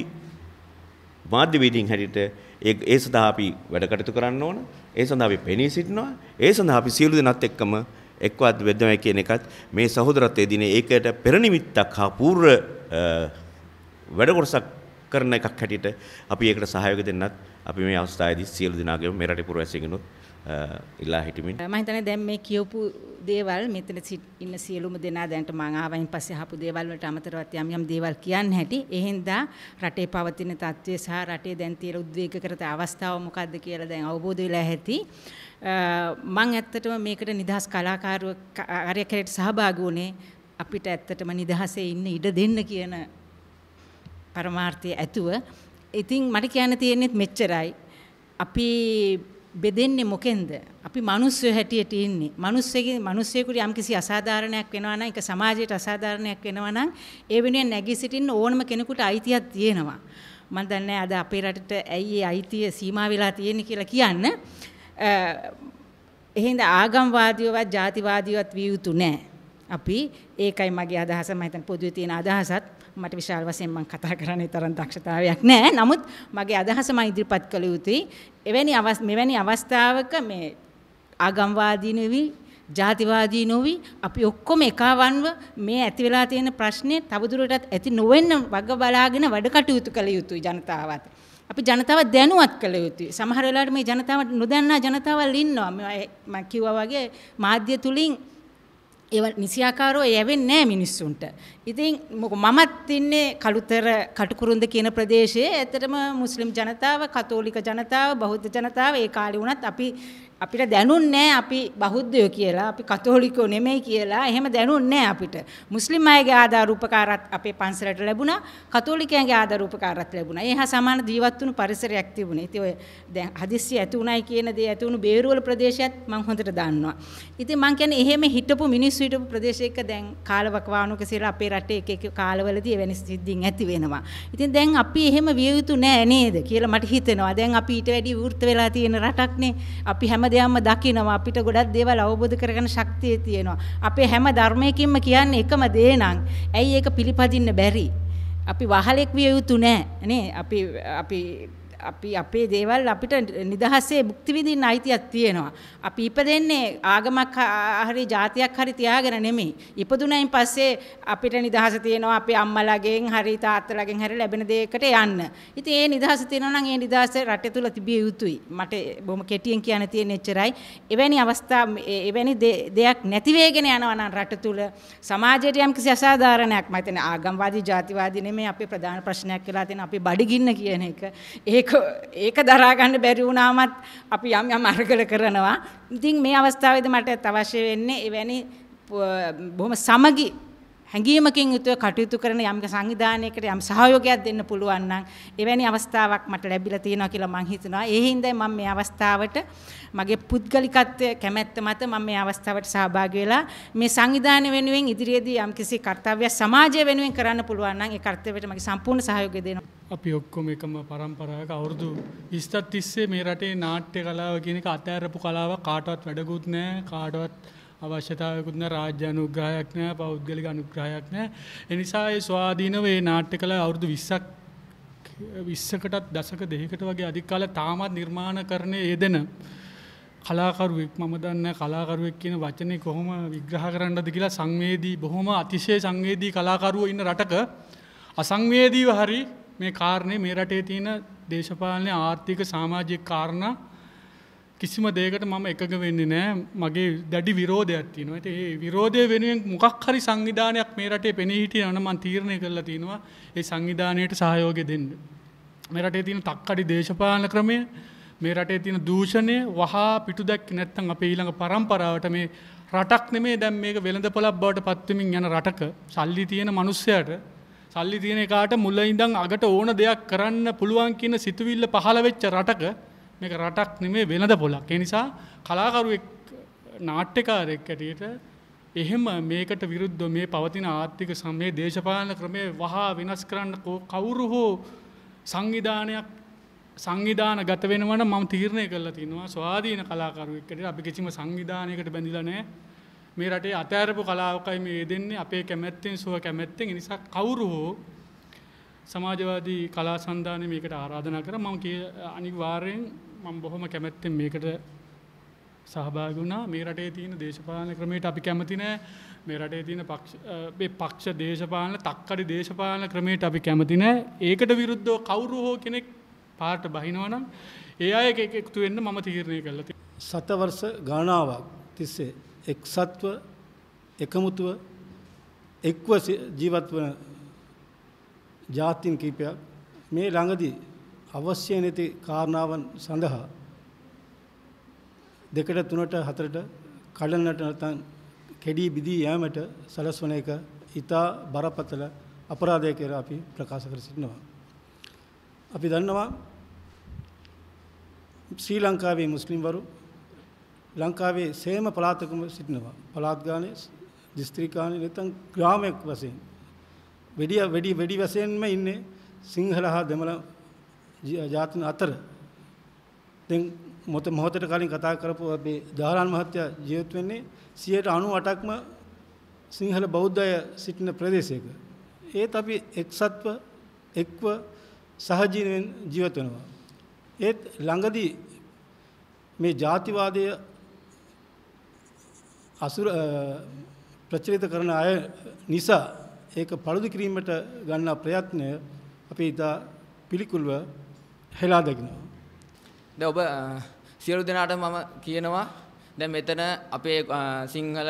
මාධ්‍යවේදීන් හැටියට ඒ සඳහා අපි වැඩ කටයුතු කරන්න ඕන. ඒ සඳහා අපි පෙනී සිටිනවා. ඒ සඳහා අපි සියලු දෙනාත් එක්කම එක්වත් වෙද්දමයි කියන එකත් මේ සහෝදරත්වයේ දිනේ ඒකට පෙර නිමිත්තක් හා පූර්ව වැඩ කොටසක් කරන එකක් හැටියට අපි ඒකට සහයෝගය දෙන්නත් අපි මේ අවස්ථාවේදී සියලු දෙනාගේම මේ රටේ පුරවැසියෙකුනුත් ඉල්ලා හිටමින් මම හිතන්නේ දැන් මේ කියවපු දේවල් මෙතන ඉන්න සියලුම දෙනා දැන්ට මම ආවයින් පස්සේ අහපු දේවල් වලට අමතරව යම් දේවල් කියන්න හැටි ඒ හින්දා රටේ පවතින තත්ත්වය සහ රටේ දැන් තියෙන උද්වේගකරත අවස්ථාව මොකක්ද කියලා දැන් අවබෝධ වෙලා ඇති මම ඇත්තටම මේකට නිදහස් කලාකාරව කාර්යකරයට සහභාගී වුණේ අපිට ඇත්තටම නිදහසේ ඉන්න ඉඩ දෙන්න කියන පරමාර්ථය ඇතුව ඉතින් මට කියන්න තියෙන්නේ මෙච්චරයි අපි බෙදෙන්නේ මොකෙන්ද? අපි මිනිස්සු හැටියට ඉන්නේ. මිනිස්සෙකුට යම්කිසි අසාධාරණයක් වෙනවා නම් ඒක සමාජයට අසාධාරණයක් වෙනවා නම් ඒ වෙනුවෙන් නැගී සිටින්න ඕනම කෙනෙකුට අයිතියක් තියෙනවා. මම දන්නේ අද අපේ රටට ඇයි ඒ අයිතිය සීමා වෙලා තියෙන්නේ කියලා කියන්න. එහෙනම් ආගම්වාදීවවත් ජාතිවාදීවත් විය යුතු නැහැ. අපි ඒකයි මගේ අදහස මම හිතන්නේ පොදුවේ තියෙන අදහසත් මට විශාල වශයෙන් මම කතා කරන්නේ තරම් දක්ෂතාවයක් නැහැ. නමුත් මගේ අදහස මම ඉදිරිපත් කළ යුතුයි. මෙවැනි අවස්ථාවක මේ ආගම්වාදී නෙවි, ජාතිවාදී නොවි අපි ඔක්කොම එකවන්ව මේ ඇති වෙලා තියෙන ප්‍රශ්නේ තවදුරටත් ඇති නොවෙන්න වග බලාගෙන වැඩ කටයුතු කළ යුතුයි ජනතාවත්. අපි ජනතාව දැනුවත් කළ යුතුයි. සමහර වෙලාවට මේ ජනතාව නොදන්නා ජනතාවල් ඉන්නවා. මම කිව්වා වගේ මාධ්‍ය තුලින් ඒව නිසියාකාරව යවෙන්නේ නැහැ මිනිස්සුන්ට. ඉතින් මමත් ඉන්නේ කළුතර කටුකුරුන්ද කියන ප්‍රදේශයේ. ඇත්තටම මුස්ලිම් ජනතාව, කතෝලික ජනතාව, බෞද්ධ ජනතාව ඒ කාලේ වුණත් අපිට දැනුන්නේ අපි බෞද්ධයෝ කියලා, අපි කතෝලිකයෝ නෙමෙයි කියලා. එහෙම දැනුන්නේ අපිට. මුස්ලිම් අයගේ ආධාර උපකාරات අපේ පන්සලට ලැබුණා. කතෝලිකයන්ගේ ආධාර උපකාරات ලැබුණා. ඒ හා සමාන ජීවත් වුණු පරිසරයක් තිබුණේ. ඉතින් ඔය දැන් හදිස්සි ඇති උනායි කියන දේ ඇති වුණු බේරුවල ප්‍රදේශයත් මම හොඳට දන්නවා. ඉතින් මම කියන්නේ එහෙම හිටපු මිනිස්සු හිටපු ප්‍රදේශයක දැන් කාලවකවානුක සියලා අපේ රටේ එක කාලවලදී එවැනි සිද්ධීන් ඇති වෙනවා. ඉතින් දැන් අපි එහෙම විය යුතු නෑ නේද කියලා මට හිතෙනවා. දැන් අපි ඊට වැඩි විවෘත වෙලා තියෙන රටක්නේ. අපි හැමදේම දකිනවා. අපිට ගොඩක් දේවල් අවබෝධ කරගන්න ශක්තිය තියෙනවා. අපේ හැම ධර්මයකින්ම කියන්නේ එකම දේ නම් ඇයි ඒක පිළිපදින්න බැරි? අපි වහලෙක් විය යුතු නෑ නේ. අපි අපේ දේවල් අපිට නිදහසේ භුක්ති විඳින්න අයිතියක් තියෙනවා. අපි ඉපදෙන්නේ ආගමක් හරි ජාතියක් හරි තියාගෙන නෙමෙයි. ඉපදුනයින් පස්සේ අපිට නිදහස තියෙනවා අපේ අම්මලාගෙන් හරි තාත්තලාගෙන් හරි ලැබෙන දෙයකට යන්න. ඉතින් ඒ නිදහස තියෙනවා නම් ඒ නිදහස රටේ තුල තිබිය යුතුයි. මට බොහොම කෙටියෙන් කියන්න තියෙන එච්චරයි. එවැනි අවස්ථා එවැනි දෙයක් නැති වෙගෙන යනවා නම් රට තුල සමාජයට යම්කිසි අසාධාරණයක් මම හිතන්නේ ආගම්වාදී ජාතිවාදී නෙමෙයි අපේ ප්‍රධාන ප්‍රශ්නයක් වෙලා තියෙන අපි බඩගින්න කියන එක. ඒක දරා ගන්න බැරි වුණාමත් අපි යම් අරගල කරනවා. ඉතින් මේ අවස්ථාවේදී මට අවශ්‍ය වෙන්නේ එවැනි බොහොම සමගි හැඟීමකින් යුතුව කටයුතු කරන යම් සංවිධානයකට යම් සහයෝගයක් දෙන්න පුළුවන් නම් එවැනි අවස්ථාවක් මට ලැබිලා තියෙනවා කියලා මම හිතනවා. ඒ හින්දා මම මේ අවස්ථාවට මගේ පුද්ගලිකත්වයේ කැමැත්ත මත මම මේ අවස්ථාවට සහභාගී වෙලා මේ සංවිධානය වෙනුවෙන් ඉදිරියේදී යම්කිසි කාර්යය සමාජය වෙනුවෙන් කරන්න පුළුවන් නම් ඒ කාර්යයට මගේ සම්පූර්ණ සහයෝගය දෙනවා. අපි ඔක්කොම එකම පරම්පරාවක අවුරුදු 20ක් තිස්සේ මේ රටේ නාට්‍ය කලාව කියන එක අතෑරපු කලාවක් කාටවත් වැඩකුත් නැහැ. කාටවත් අවශ්‍යතාවයකුත් නැහැ. රාජ්‍ය අනුග්‍රහයක් නැහැ. පෞද්ගලික අනුග්‍රහයක් නැහැ. ඒ නිසා ඒ ස්වාධීනව මේ නාට්‍ය කලාව අවුරුදු 20කටත් දශක දෙකකට වගේ අධික කාලයක් තාමත් නිර්මාණකරණයේ යෙදෙන කලාකරුවෙක් මම දන්නේ කලාකරුවෙක් කියන වචනේ කොහොම විග්‍රහ කරන්නද කියලා සංවේදී බොහොම අතිශය සංවේදී කලාකරුවෝ ඉන්න රටක අසංවේදීව හරි මේ කාරණේ මේ රටේ තියෙන දේශපාලන ආර්ථික සමාජික කාරණා කිසිම දෙයකට මම එකග වෙන්නේ නැහැ. මගේ දැඩි විරෝධයක් තියෙනවා. ඉතින් ඒ විරෝධය වෙනුවෙන් මොකක් හරි සංවිධානයක් මේ රටේ පෙනී හිටියනම් මම තීරණය කරලා තියෙනවා ඒ සංවිධානයට සහයෝගය දෙන්න. මේ රටේ තියෙන තක්කඩි දේශපාලන ක්‍රමය, මේ රටේ තියෙන දූෂණය වහා පිටු දැක්කේ නැත්නම් අපේ ඊළඟ පරම්පරාවට මේ රටක් නෙමෙයි දැන් මේක වෙළඳපොළක් බවට පත් වෙමින් යන රටක සල්ලි තියෙන මිනිස්සයාට සල්ලි තියෙන එකාට මුල ඉඳන් අගට ඕන දෙයක් කරන්න පුළුවන් කියන සිතුවිල්ල පහළ වෙච්ච රටක මේක රටක් නෙමෙයි වෙළඳපොළක්. ඒ නිසා කලාකරුවෙක් නාට්‍යකාරයෙක් ඇටියට එහෙම මේකට විරුද්ධ මේ පවතින ආර්ථික සමයේ දේශපාලන ක්‍රමය වහා වෙනස් කරන්න කවුරු හෝ සංවිධාන ගත වෙනවන මම තීරණය කරලා තිනවා ස්වාධීන කලාකරුවෙක් ඇටියට අපි කිසිම සංවිධානයකට බැඳිලා නැහැ. මේ රටේ අතෑරපු කලාවකයි මේ යෙදෙන්නේ අපේ කැමැත්තෙන් සුව කැමැත්තෙන්. ඒ නිසා කවුරු හෝ සමාජවාදී කලා සන්ධානය මේකට ආරාධනා කරා. මම අනිවාර්යෙන් මම බොහොම කැමැත්තෙන් මේකට සහභාගී වුණා. මේ රටේ තියෙන දේශපාලන ක්‍රමයට අපි කැමති නැහැ. මේ රටේ තියෙන පක්ෂ දේශපාලන තක්කඩි දේශපාලන ක්‍රමයට අපි කැමති නැහැ. ඒකට විරුද්ධව කවුරු හෝ කෙනෙක් පාට බහිනවා නම් ඒ අය එකතු වෙන්න මම තීරණය කළා. සතවර්ෂ ගණනාවක් තිස්සේ එක්සත්ව එකමුතුව එක්ව ජීවත් වන ජාතීන් කීපයක් මේ ළඟදී අවශ්‍ය නැති කාරණාවන් සඳහා 2ට 3ට 4ට කඩන්නට නැත්නම් කෙඩි බිදී යෑමට සලස්වන එක ඉතා බරපතල අපරාධයක් කියලා අපි ප්‍රකාශ කර සිටිනවා. අපි දන්නවා ශ්‍රී ලංකාවේ මුස්ලිම්වරු ලංකාවේ සෑම පළාතකම සිටිනවා. පළාත් ගානේ දිස්ත්‍රික් ගානේ නැත්නම් ග්‍රාමයක් වශයෙන් වැඩි වශයෙන්ම ඉන්නේ සිංහල හා දෙමළ ජාතීන් අතර. දැන් මොහොතට කලින් කතා කරපු අපේ ජාලාන් මහත්තයා ජීවත් වෙන්නේ 98%ක්ම සිංහල බෞද්ධය සිටින ප්‍රදේශයක. ඒත් අපි එක්සත්ව එක්ව සහජීවීන් ජීවත් වෙනවා. ඒත් ළඟදී මේ ජාතිවාදය ප්‍රචලිත කරන අය නිසා ඒක පළුදු කිරීමට ගන්නා ප්‍රයත්නය අපි ඉතා පිළිකුල්ව හෙලා දකිනවා. දැන් ඔබ සියලු දෙනාට මම කියනවා දැන් මෙතන අපේ සිංහල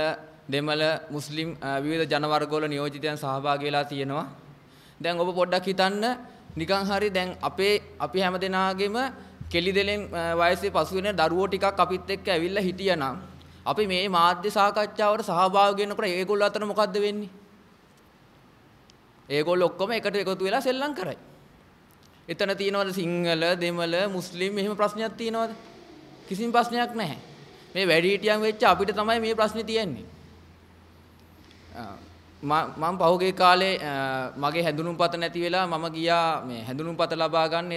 දෙමළ මුස්ලිම් විවිධ ජන වර්ගවල නියෝජිතයන් සහභාගී වෙලා තියෙනවා. දැන් ඔබ පොඩ්ඩක් හිතන්න නිකන් හරි දැන් අපි හැම දෙනාගේම කෙලි දෙලෙන් වයසේ පසු වෙන දරුවෝ ටිකක් අපිත් එක්ක ඇවිල්ලා හිටියානම් අපි මේ මාධ්‍ය සාකච්ඡාවට සහභාගී වෙනකොට ඒගොල්ලෝ අතර මොකද්ද වෙන්නේ? ඒගොල්ලෝ ඔක්කොම එකට එකතු වෙලා සෙල්ලම් කරයි. එතන තියෙනවද සිංහල දෙමළ මුස්ලිම් එහෙම ප්‍රශ්නයක් තියෙනවද? කිසිම ප්‍රශ්නයක් නැහැ. මේ වැඩිහිටියන් වෙච්ච අපිට තමයි මේ ප්‍රශ්නේ තියෙන්නේ. මම පහුගිය කාලේ මගේ හැඳුනුම්පත නැති වෙලා මම ගියා මේ හැඳුනුම්පත ලබා ගන්න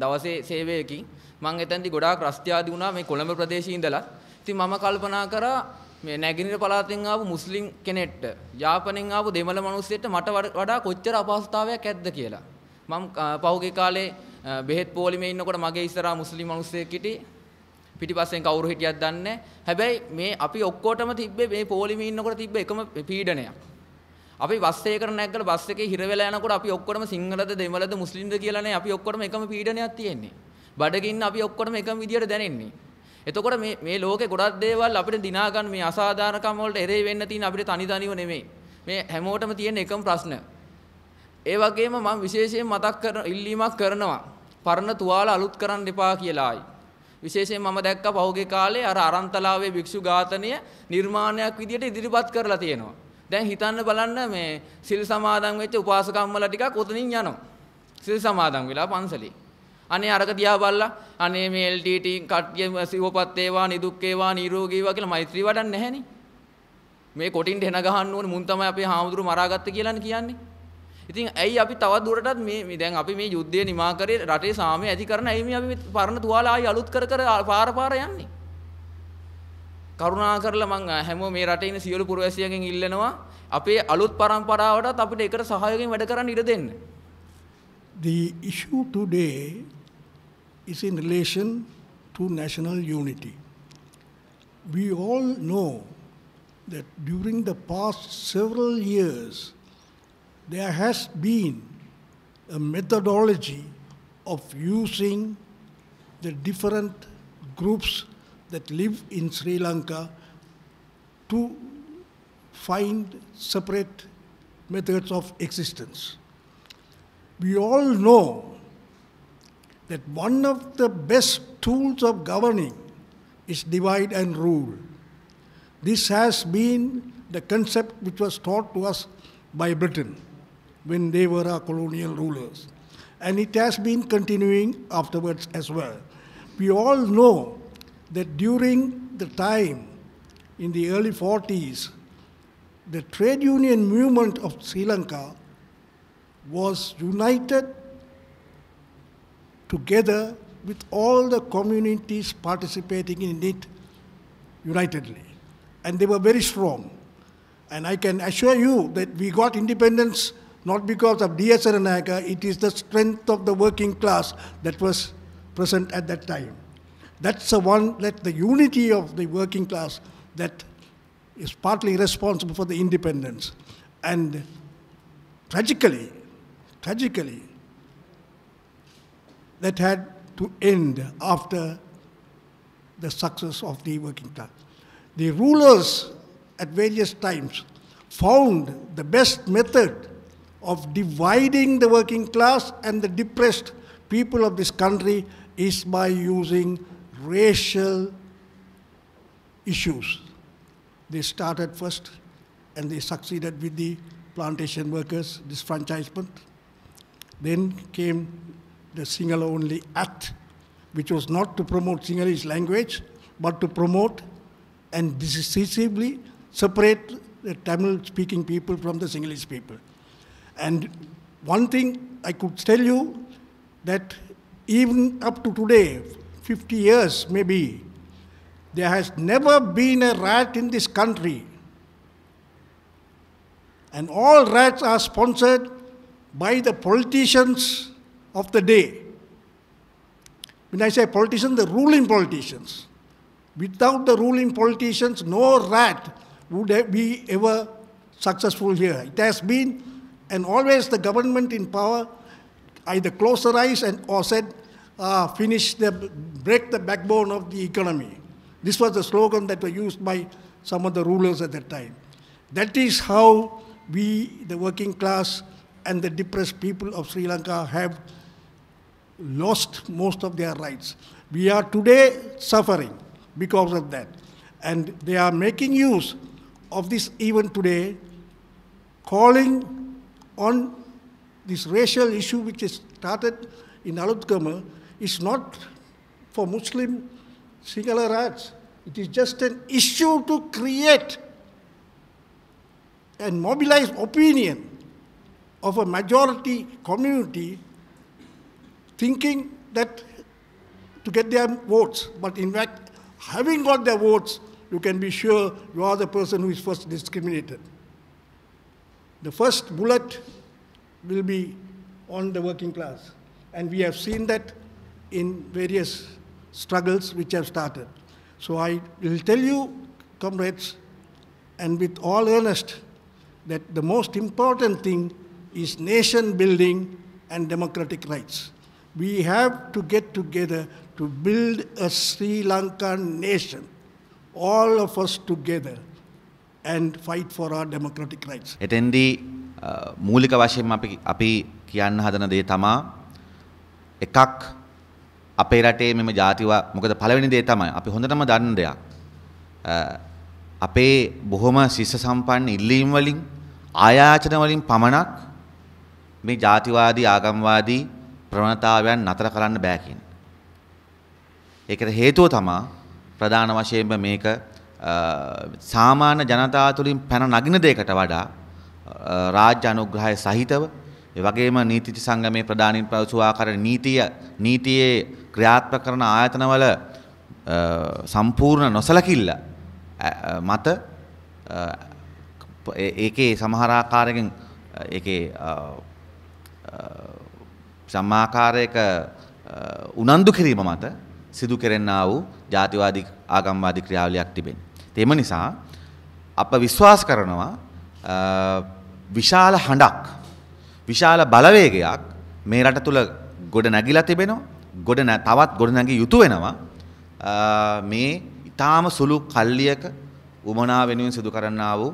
දවසේ සේවයකින්. මම එතනදී ගොඩාක් රස්තියාදි වුණා මේ කොළඹ ප්‍රදේශයේ ඉඳලා. ඉතින් මම කල්පනා කරා මේ නැගිනිර පළාතෙන් ආපු මුස්ලිම් කෙනෙක්ට යාපනයෙන් ආපු දෙමළ මිනිස්සෙක්ට මට වඩා කොච්චර අපහසුතාවයක් ඇද්ද කියලා. මම පහුගිය කාලේ බෙහෙත් පොලිමේ ඉන්නකොට මගේ ඉස්සරහා මුස්ලිම් මිනිස්සෙක් හිටියේ. පිටිපස්සෙන් කවුරු හිටියද දන්නේ නැහැ. හැබැයි මේ අපි ඔක්කොටම තිබ්බේ මේ පොලිමේ ඉන්නකොට තිබ්බ එකම පීඩනයක්. අපි බස් එකකට නැග්ගලා බස් එකේ හිර වෙලා යනකොට අපි ඔක්කොටම සිංහලද දෙමළද මුස්ලිම්ද කියලා නේ අපි ඔක්කොටම එකම පීඩනයක් තියෙන්නේ. බඩගින්න අපි ඔක්කොටම එකම විදියට දැනෙන්නේ. එතකොට මේ ලෝකේ ගොඩක් දේවල් අපිට දිනා ගන්න මේ අසාධාරණකම් වලට එරේ වෙන්න තියෙන අපිට තනිව නෙමෙයි. මේ හැමෝටම තියෙන එකම ප්‍රශ්න. ඒ වගේම මම විශේෂයෙන් ඉල්ලීමක් කරනවා. පරණ තුවාල අලුත් කරන්න එපා කියලායි. විශේෂයෙන් මම දැක්ක පහුගිය කාලේ අර අරන්තලාවේ භික්ෂු ඝාතනය නිර්මාණයක් විදියට ඉදිරිපත් කරලා තියෙනවා. දැන් හිතන්න බලන්න මේ සිල් සමාදන් වෙච්ච උපාසකම්මලා ටිකක් උතනින් යනවා. සිල් සමාදන් වෙලා පන්සලේ. අනේ අරක දිහා බලලා අනේ මේ LTT කට්ටිය සිවපත් වේවා නිදුක් වේවා නිරෝගී වේවා කියලා මෛත්‍රී වඩන්නේ නැහෙනි. මේ කොටින්ට එන ගහන්න ඕනේ මුන් තමයි අපේ හාමුදුරු මරාගත්තේ කියලානේ කියන්නේ. ඉතින් ඇයි අපි තවත් දුරටත් මේ දැන් අපි මේ යුද්ධය නිමා කරේ රටේ සාමය ඇති කරන ඇයි මේ අපි මේ පරණ තුවාල ආයි අලුත් කර පාර යන්නේ? කරුණා කරලා මං හැමෝම මේ රටේ ඉන්න සියලු පුරවැසියන්ගෙන් ඉල්ලනවා අපේ අලුත් පරම්පරාවටත් අපිට ඒකට සහයෝගයෙන් වැඩ කරන්න ඉඩ දෙන්න. The issue today is in relation to national unity. We all know that during the past several years there has been a methodology of using the different groups that live in Sri Lanka to find separate methods of existence. We all know that one of the best tools of governing is divide and rule. This has been the concept which was taught to us by Britain when they were our colonial rulers. And it has been continuing afterwards as well. We all know that during the time in the early 40s, the trade union movement of Sri Lanka was united together with all the communities participating in it unitedly. And they were very strong. And I can assure you that we got independence not because of D.S. Aranaka, it is the strength of the working class that was present at that time. That's the unity of the working class that is partly responsible for the independence. And tragically, that had to end after the success of the working class. The rulers at various times found the best method of dividing the working class and the depressed people of this country is by using racial issues. They started first and they succeeded with the plantation workers' disfranchisement. Then came the Sinhala Only Act, which was not to promote Sinhalese language, but to promote and decisively separate the Tamil-speaking people from the Sinhalese people. And one thing I could tell you, that even up to today, 50 years maybe, there has never been a riot in this country. And all riots are sponsored by the politicians of the day. When I say politicians, the ruling politicians. Without the ruling politicians, no riot would be ever successful here. It has been, and always the government in power either closed their eyes or said, break the backbone of the economy. This was the slogan that was used by some of the rulers at that time. That is how we, the working class and the depressed people of Sri Lanka, have lost most of their rights. We are today suffering because of that. And they are making use of this even today, calling on this racial issue which is started in Alutkama is not for Muslim Sinhala riots. It is just an issue to create and mobilize opinion of a majority community thinking that to get their votes. But in fact, having got their votes, you can be sure you are the person who is first discriminated. The first bullet will be on the working class. And we have seen that in various struggles which have started. So I will tell you, comrades, and with all earnest, that the most important thing is nation building and democratic rights. We have to get together to build a Sri Lankan nation, all of us together, and fight for our democratic rights. එතෙන්දී මූලික වශයෙන්ම අපි කියන්න හදන දේ තමා එකක් අපේ රටේ මෙම ජාතිවා මොකද පළවෙනි දේ තමයි අපි හොඳටම දන්න දෙයක් අපේ බොහොම ශිෂ්‍ය සම්පන්න ඉල්ලීම් වලින් ආයාචන වලින් පමණක් මේ ජාතිවාදී ආගම්වාදී ප්‍රවණතාවයන් නතර කරන්න බෑ කියන. ඒකට හේතුව තමයි ප්‍රධාන වශයෙන්ම මේක සාමාන්‍ය ජනතාව තුළින් පැන නගින දෙයකට වඩා රාජ්‍ය අනුග්‍රහය සහිතව ඒ වගේම නීතිඥ සංගමේ ප්‍රධානීන් පැවසු ආකාර නීතියේ ක්‍රියාත්මක කරන ආයතනවල සම්පූර්ණ නොසලකිල්ල මත ඒකේ සමහර ආකාරයකින් ඒකේ සමාකාරයක උනන්දු කිරීම මත සිදු කෙරෙන්නා වූ ජාතිවාදී ආගම්වාදී ක්‍රියාවලියක් තිබෙනවා. එම නිසා අප විශ්වාස කරනවා විශාල හඬක් විශාල බලවේගයක් මේ රට තුල ගොඩ නැගිලා තිබෙනවා. තවත් ගොඩ නැගී යුතු වෙනවා. මේ ඊටාම සුළු කල්ලියක උමනා වෙනුවෙන් සිදු කරන්නා වූ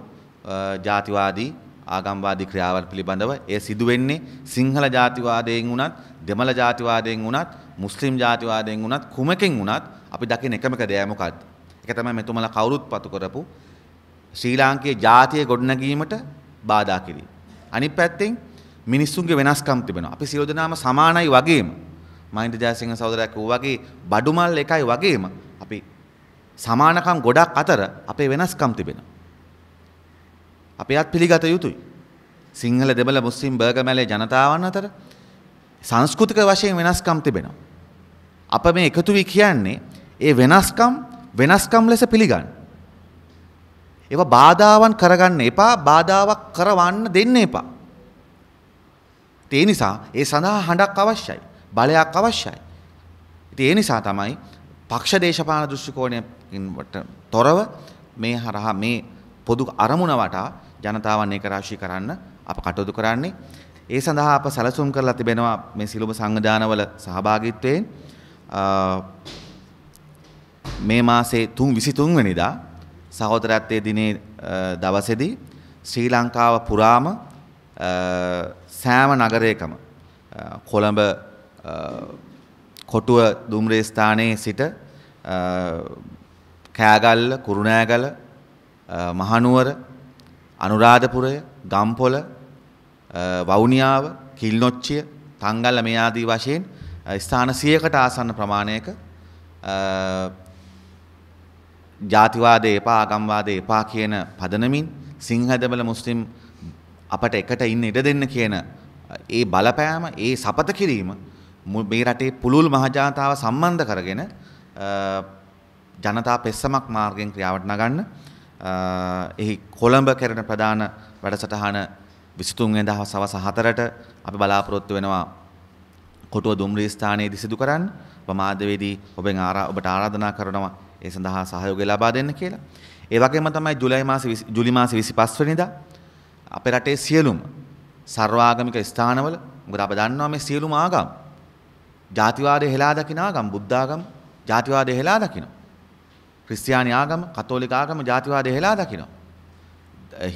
ජාතිවාදී ආගම්වාදී ක්‍රියාවල් පිළිබඳව ඒ සිදු වෙන්නේ සිංහල ජාතිවාදයෙන් වුණත් දෙමළ ජාතිවාදයෙන් වුණත් මුස්ලිම් ජාතිවාදයෙන් වුණත් කුමකින් වුණත් අපි දකින එකම දේ මොකක්ද? ඒක තමයි මෙතුමලා කවුරුත් පතු කරපු ශ්‍රී ලාංකේය ජාතිය ගොඩනැගීමට බාධා කිරීම. අනිත් පැත්තෙන් මිනිස්සුන්ගේ වෙනස්කම් තිබෙනවා. අපි සියලු දෙනාම සමානයි වගේම මහින්ද ජයසිංහ සහෝදරයා කිව්වා වගේ බඩුමල් එකයි වගේම අපි සමානකම් ගොඩක් අතර අපේ වෙනස්කම් තිබෙනවා. අපි යත් පිළිගත යුතුයි. සිංහල දෙමළ මුස්ලිම් බර්ගමැලේ ජනතාවන් අතර සංස්කෘතික වශයෙන් වෙනස්කම් තිබෙනවා. අප මේ එකතු වී කියන්නේ ඒ වෙනස්කම් ලෙස පිළිගන්න. ඒවා බාධාවන් කරගන්න එපා, බාධාවක් කරවන්න දෙන්න එපා. ඒ නිසා ඒ සඳහා හඬක් අවශ්‍යයි, බලයක් අවශ්‍යයි. ඉතින් ඒ නිසා තමයි පක්ෂ දේශපාලන දෘෂ්ටි කෝණයෙන් තොරව මේ හරහා මේ පොදු අරමුණ වටා ජනතාවන් ඒකරාශී කරන්න අප කටයුතු කරන්නේ. ඒ සඳහා අප සැලසුම් කරලා තිබෙනවා මේ සිළුම සංවිධානවල සහභාගීත්වයෙන් මේ මාසේ 23 වෙනිදා සහෝදරත්වයේ දිනේ දවසේදී ශ්‍රී ලංකාව පුරාම සෑම නගරයකම කොළඹ කොටුව දුම්රිය ස්ථානයේ සිට කෑගල්ල, කුරුණෑගල, මහනුවර, අනුරාධපුරය, ගම්පොළ, වවුනියාව, කිල්නොච්චිය, තංගල්ල මේ ආදී වශයෙන් ස්ථාන 100කට ආසන්න ප්‍රමාණයක ජාතිවාදය එපා, ආගම්වාදය එපා කියන පදනමින් සිංහල දෙමළ මුස්ලිම් අපට එකට ඉන්න ඉඩ දෙන්න කියන ඒ බලපෑම, ඒ සපත කිරීම මේ රටේ පුළුල් මහජනතාව සම්බන්ධ කරගෙන ජනතා පෙස්සමක් මාර්ගයෙන් ක්‍රියාවට නගන්න එහි කොළඹ කෙරෙන ප්‍රධාන වැඩසටහන 23 වෙනිදා සවස් 4ට අපි බලාපොරොත්තු වෙනවා කොටුව දුම්රිය ස්ථානයේදී සිදු කරන්න. ප්‍රමාදවේදී ඔබට ආරාධනා කරනවා ඒ සඳහා සහයෝගය ලබා දෙන්න කියලා. ඒ වගේම තමයි ජූලි මාසේ 25 වෙනිදා අපේ රටේ සියලුම සර්වාගමික ස්ථානවල, මොකද අප දන්නවා මේ සියලුම ආගම් ජාතිවාදය හෙලා දකින ආගම්, බුද්ධ ආගම ජාතිවාදය හෙලා දකිනවා. ක්‍රිස්තියානි ආගම, කතෝලික ආගම ජාතිවාදය හෙලා දකිනවා.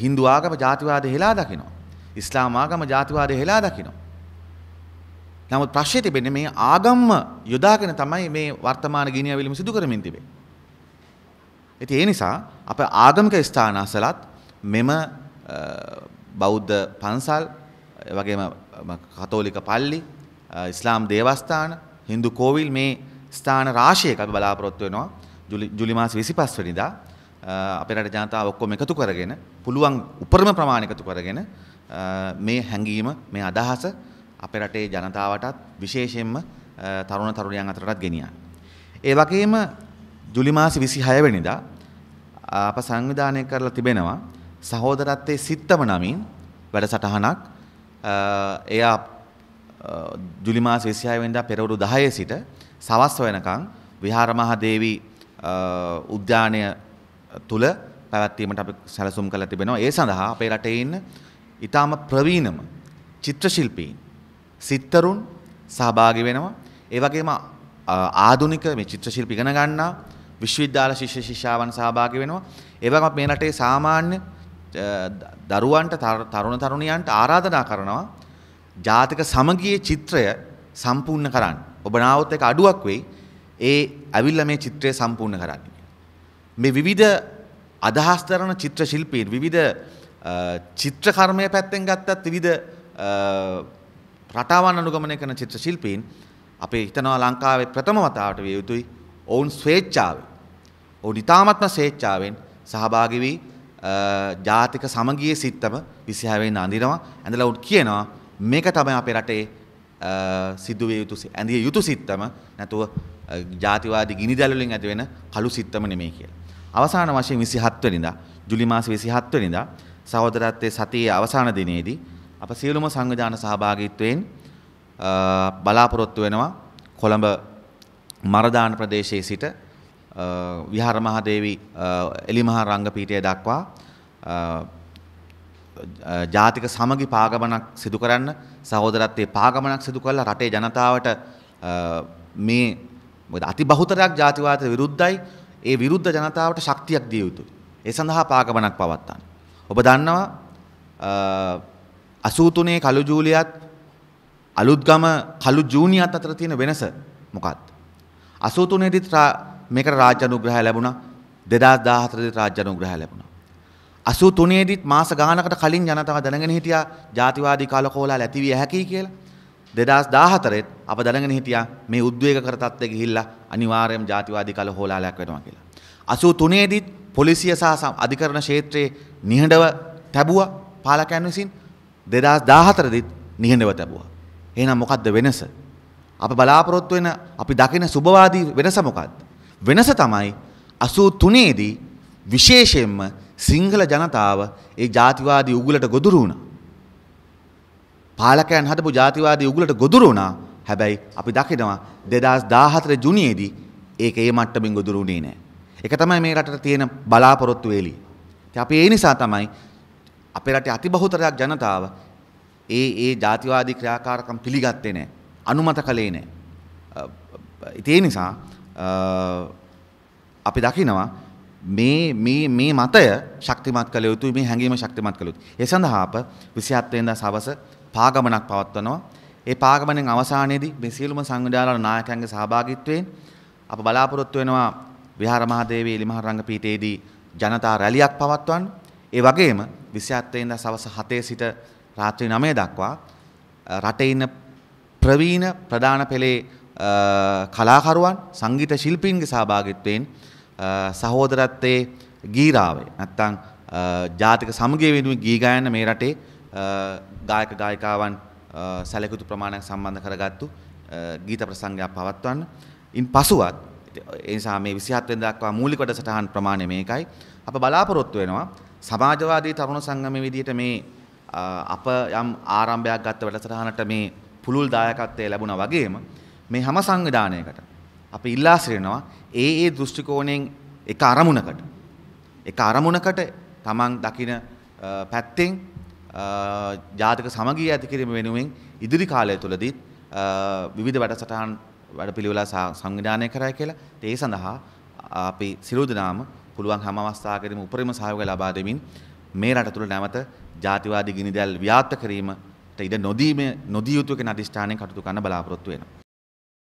හින්දු ආගම ජාතිවාදය හෙලා දකිනවා. ඉස්ලාම් ආගම ජාතිවාදය හෙලා දකිනවා. නමුත් ප්‍රශ්නේ තිබෙන්නේ මේ ආගම්ම යොදාගෙන තමයි මේ වර්තමාන ගිනි ඇවිලීම සිදු කරමින් තිබෙන්නේ. ඉතින් ඒ නිසා අප ආගමික ස්ථාන අසලත් මෙම බෞද්ධ පන්සල්, වගේම කතෝලික පල්ලි, ඉස්ලාම් දේවස්ථාන, හින්දු කෝවිල් මේ ස්ථාන රාශියක අපි බලාපොරොත්තු වෙනවා ජූලි මාසේ 25 වෙනිදා අපේ රට ජනතාව ඔක්කොම එකතු කරගෙන, පුළුවන් උපරිම ප්‍රමාණය එකතු කරගෙන මේ හැඟීම, මේ අදහස අපේ රටේ ජනතාවටත් විශේෂයෙන්ම තරුණ තරුණියන් අතරටත් ගෙනියන්න. ඒ වගේම ජූලි මාසේ 26 වෙනිදා අප සංවිධානය කරලා තිබෙනවා සහෝදරත්වයේ සිත්තම නමින් වැඩසටහනක්. එය ජූලි මාසේ 26 වෙනිදා පෙරවරු 10 සිට සවස් වෙනකන් විහාර මහදේවී උද්‍යානය තුල පැවැත්වීමට අපි සැලසුම් කරලා තිබෙනවා. ඒ සඳහා අපේ රටේ ඉන්න ඊටාම ප්‍රවීණම චිත්‍ර ශිල්පීන්, සිත්තරුන් සහභාගී වෙනවා. ඒ වගේම ආධුනික මේ චිත්‍ර ශිල්ප ඉගෙන ගන්නා විශ්වවිද්‍යාල ශිෂ්‍ය ශිෂ්‍යාවන් සහභාගී වෙනවා. ඒ වගේම මේ රටේ සාමාන්‍ය දරුවන්ට, තරුණ තරුණියන්ට ආරාධනා කරනවා ජාතික සමගියේ චිත්‍රය සම්පූර්ණ කරන්න. ඔබ නාවොත් එක අඩුවක් වෙයි ඒ ඇවිල්ලා මේ චිත්‍රය සම්පූර්ණ කරන්න. මේ විවිධ අදහස් දරන චිත්‍ර ශිල්පීන්, විවිධ චිත්‍ර කර්මය පැත්තෙන් ගත්තත් විවිධ රටාවන් අනුගමනය කරන චිත්‍ර ශිල්පීන් අපේ හිතනවා ලංකාවේ ප්‍රථම වතාවට විය යුතුයි. ඔවුන් ස්වේච්ඡාවෙන්, ඔවුන් ඉතාමත්ම ස්වේච්ඡාවෙන් සහභාගී වී ජාතික සමගියේ සිත්තම 26 වෙනිදා අඳිනවා. ඇඳලා උන් කියනවා මේක තමයි අපේ රටේ සිදු විය යුතු ඇඳිය යුතු සිත්තම, නැතුව ජාතිවාදී ගිනිදැල් වලින් ඇති වෙන කළු සිත්තම නෙමෙයි කියලා. අවසාන වශයෙන් 27 වෙනිදා ජූලි මාසේ 27 වෙනිදා සහෝදරත්වයේ සතියේ අවසාන දිනේදී අප සියලුම සංවිධාන සහභාගීත්වයෙන් බලාපොරොත්තු වෙනවා කොළඹ මරදාන ප්‍රදේශයේ සිට විහාර මහදේවී එලිමහා රංගපීඨය දක්වා ජාතික සමගි පාගමනක් සිදු කරන්න, සහෝදරත්වයේ පාගමනක් සිදු කරලා රටේ ජනතාවට මේ මොකද අති බහුතරයක් ජාතිවාදයට විරුද්ධයි, ඒ විරුද්ධ ජනතාවට ශක්තියක් දිය යුතුයි. ඒ සඳහා පාගමනක් පවත්වන්න. ඔබ දන්නවා 83 කළු ජූලියත් අලුත්ගම කළු ජූනියත් අතර තියෙන වෙනස මොකක්ද? 83 දිත් මේකට රාජ්‍ය අනුග්‍රහය ලැබුණා. 2014 දිත් රාජ්‍ය අනුග්‍රහය ලැබුණා. 83 දිත් මාස ගානකට කලින් ජනතාව දැනගෙන හිටියා ජාතිවාදී කලකෝලහල ඇති විය හැකියි කියලා. 2014 අප දැනගෙන හිටියා මේ උද්වේගකර තත්ත්වෙ ගිහිල්ලා අනිවාර්යයෙන්ම ජාතිවාදී කලකෝලහලයක් වෙනවා කියලා. 83 දී පොලිසිය සහ අධිකරණ ක්ෂේත්‍රයේ නිහඬව තැබුවා පාලකයන් විසින්. 2014 දී නිහඬව තැබුවා. එහෙනම් මොකද්ද වෙනස? අප බලාපොරොත්තු වෙන අපි දකින සුබවාදී වෙනස මොකද්ද? වෙනස තමයි 83 දී විශේෂයෙන්ම සිංහල ජනතාව ඒ ජාතිවාදී උගුලට ගොදුරු වුණා. පාලකයන් හදපු ජාතිවාදී උගුලට ගොදුරු වුණා. හැබැයි අපි දකිනවා 2014 ජුනියේදී ඒක ඒ මට්ටමින් ගොදුරු වුණේ නැහැ. ඒක තමයි මේ රටට තියෙන බලාපොරොත්තු වේලිය. ඉතින් අපි ඒ නිසා තමයි අපේ රටේ අතිබහුතරයක් ජනතාව ඒ ජාතිවාදී ක්‍රියාකාරකම් පිළිගත්තේ නැහැ. අනුමත කළේ නැහැ. ඒ නිසා අපි දකිනවා මේ මතය ශක්තිමත් කළ යුතුයි, මේ හැඟීම ශක්තිමත් කළ යුතුයි. ඒ සඳහා අප 27 වෙනිදා සවස පාගමනක් පවත්වනවා. ඒ පාගමනෙන් අවසානයේදී මේ සියලුම සංවිධාන නායකයන්ගේ සහභාගීත්වයෙන් අප බලාපොරොත්තු වෙනවා විහාර මහදේවී එලිමහල් රංග පීඨයේදී ජනතා රැලියක් පවත්වන්න. ඒ වගේම 27 වෙනිදා සවස් 7 සිට රාත්‍රී 9 දක්වා රටේ ඉන්න ප්‍රවීණ ප්‍රධාන පෙළේ කලාකරුවන් සංගීත ශිල්පීන්ගේ සහභාගීත්වයෙන් සහෝදරත්වයේ ගීරාවේ නැත්තම් ජාතික සමගිය වෙනුවෙන් ගී ගායන මේ රටේ ගායක ගායිකාවන් සැලකුතු ප්‍රමාණයක් සම්බන්ධ කරගත්තු ගීත ප්‍රසංගයක් පවත්වන්න. ඉන් පසුවත් ඒ නිසා මේ 27 වෙනිදා දක්වා මූලික වැඩසටහන් ප්‍රමාණය මේකයි. අප බලාපොරොත්තු වෙනවා සමාජවාදී තරුණ සංගමයේ විදිහට මේ අප යම් ආරම්භයක් ගත්ත වැඩසටහනට මේ පුළුල් දායකත්වය ලැබුණා වගේම මේ හැම සංවිධානයකට අපි ඉල්ලා සිටිනවා ඒ දෘෂ්ටි කෝණයෙන් එක අරමුණකට තමන් දකින පැත්තෙන් ජාතික සමගිය ඇති කිරීම වෙනුවෙන් ඉදිරි කාලය තුලදී විවිධ වැඩසටහන් වැඩපිළිවෙල සංවිධානය කරයි කියලා. ඒ සඳහා අපි සියලු දෙනාම පුළුවන් හැම අවස්ථාවකදීම උපරිම සහයෝගය ලබා දෙමින් මේ රට තුළ නැවත ජාතිවාදී ගිනිදැල් ව්‍යාප්ත කිරීමට ඉඩ නොදී යුතු කියන අධිෂ්ඨානයෙන් කටයුතු කරන්න බලාපොරොත්තු වෙනවා.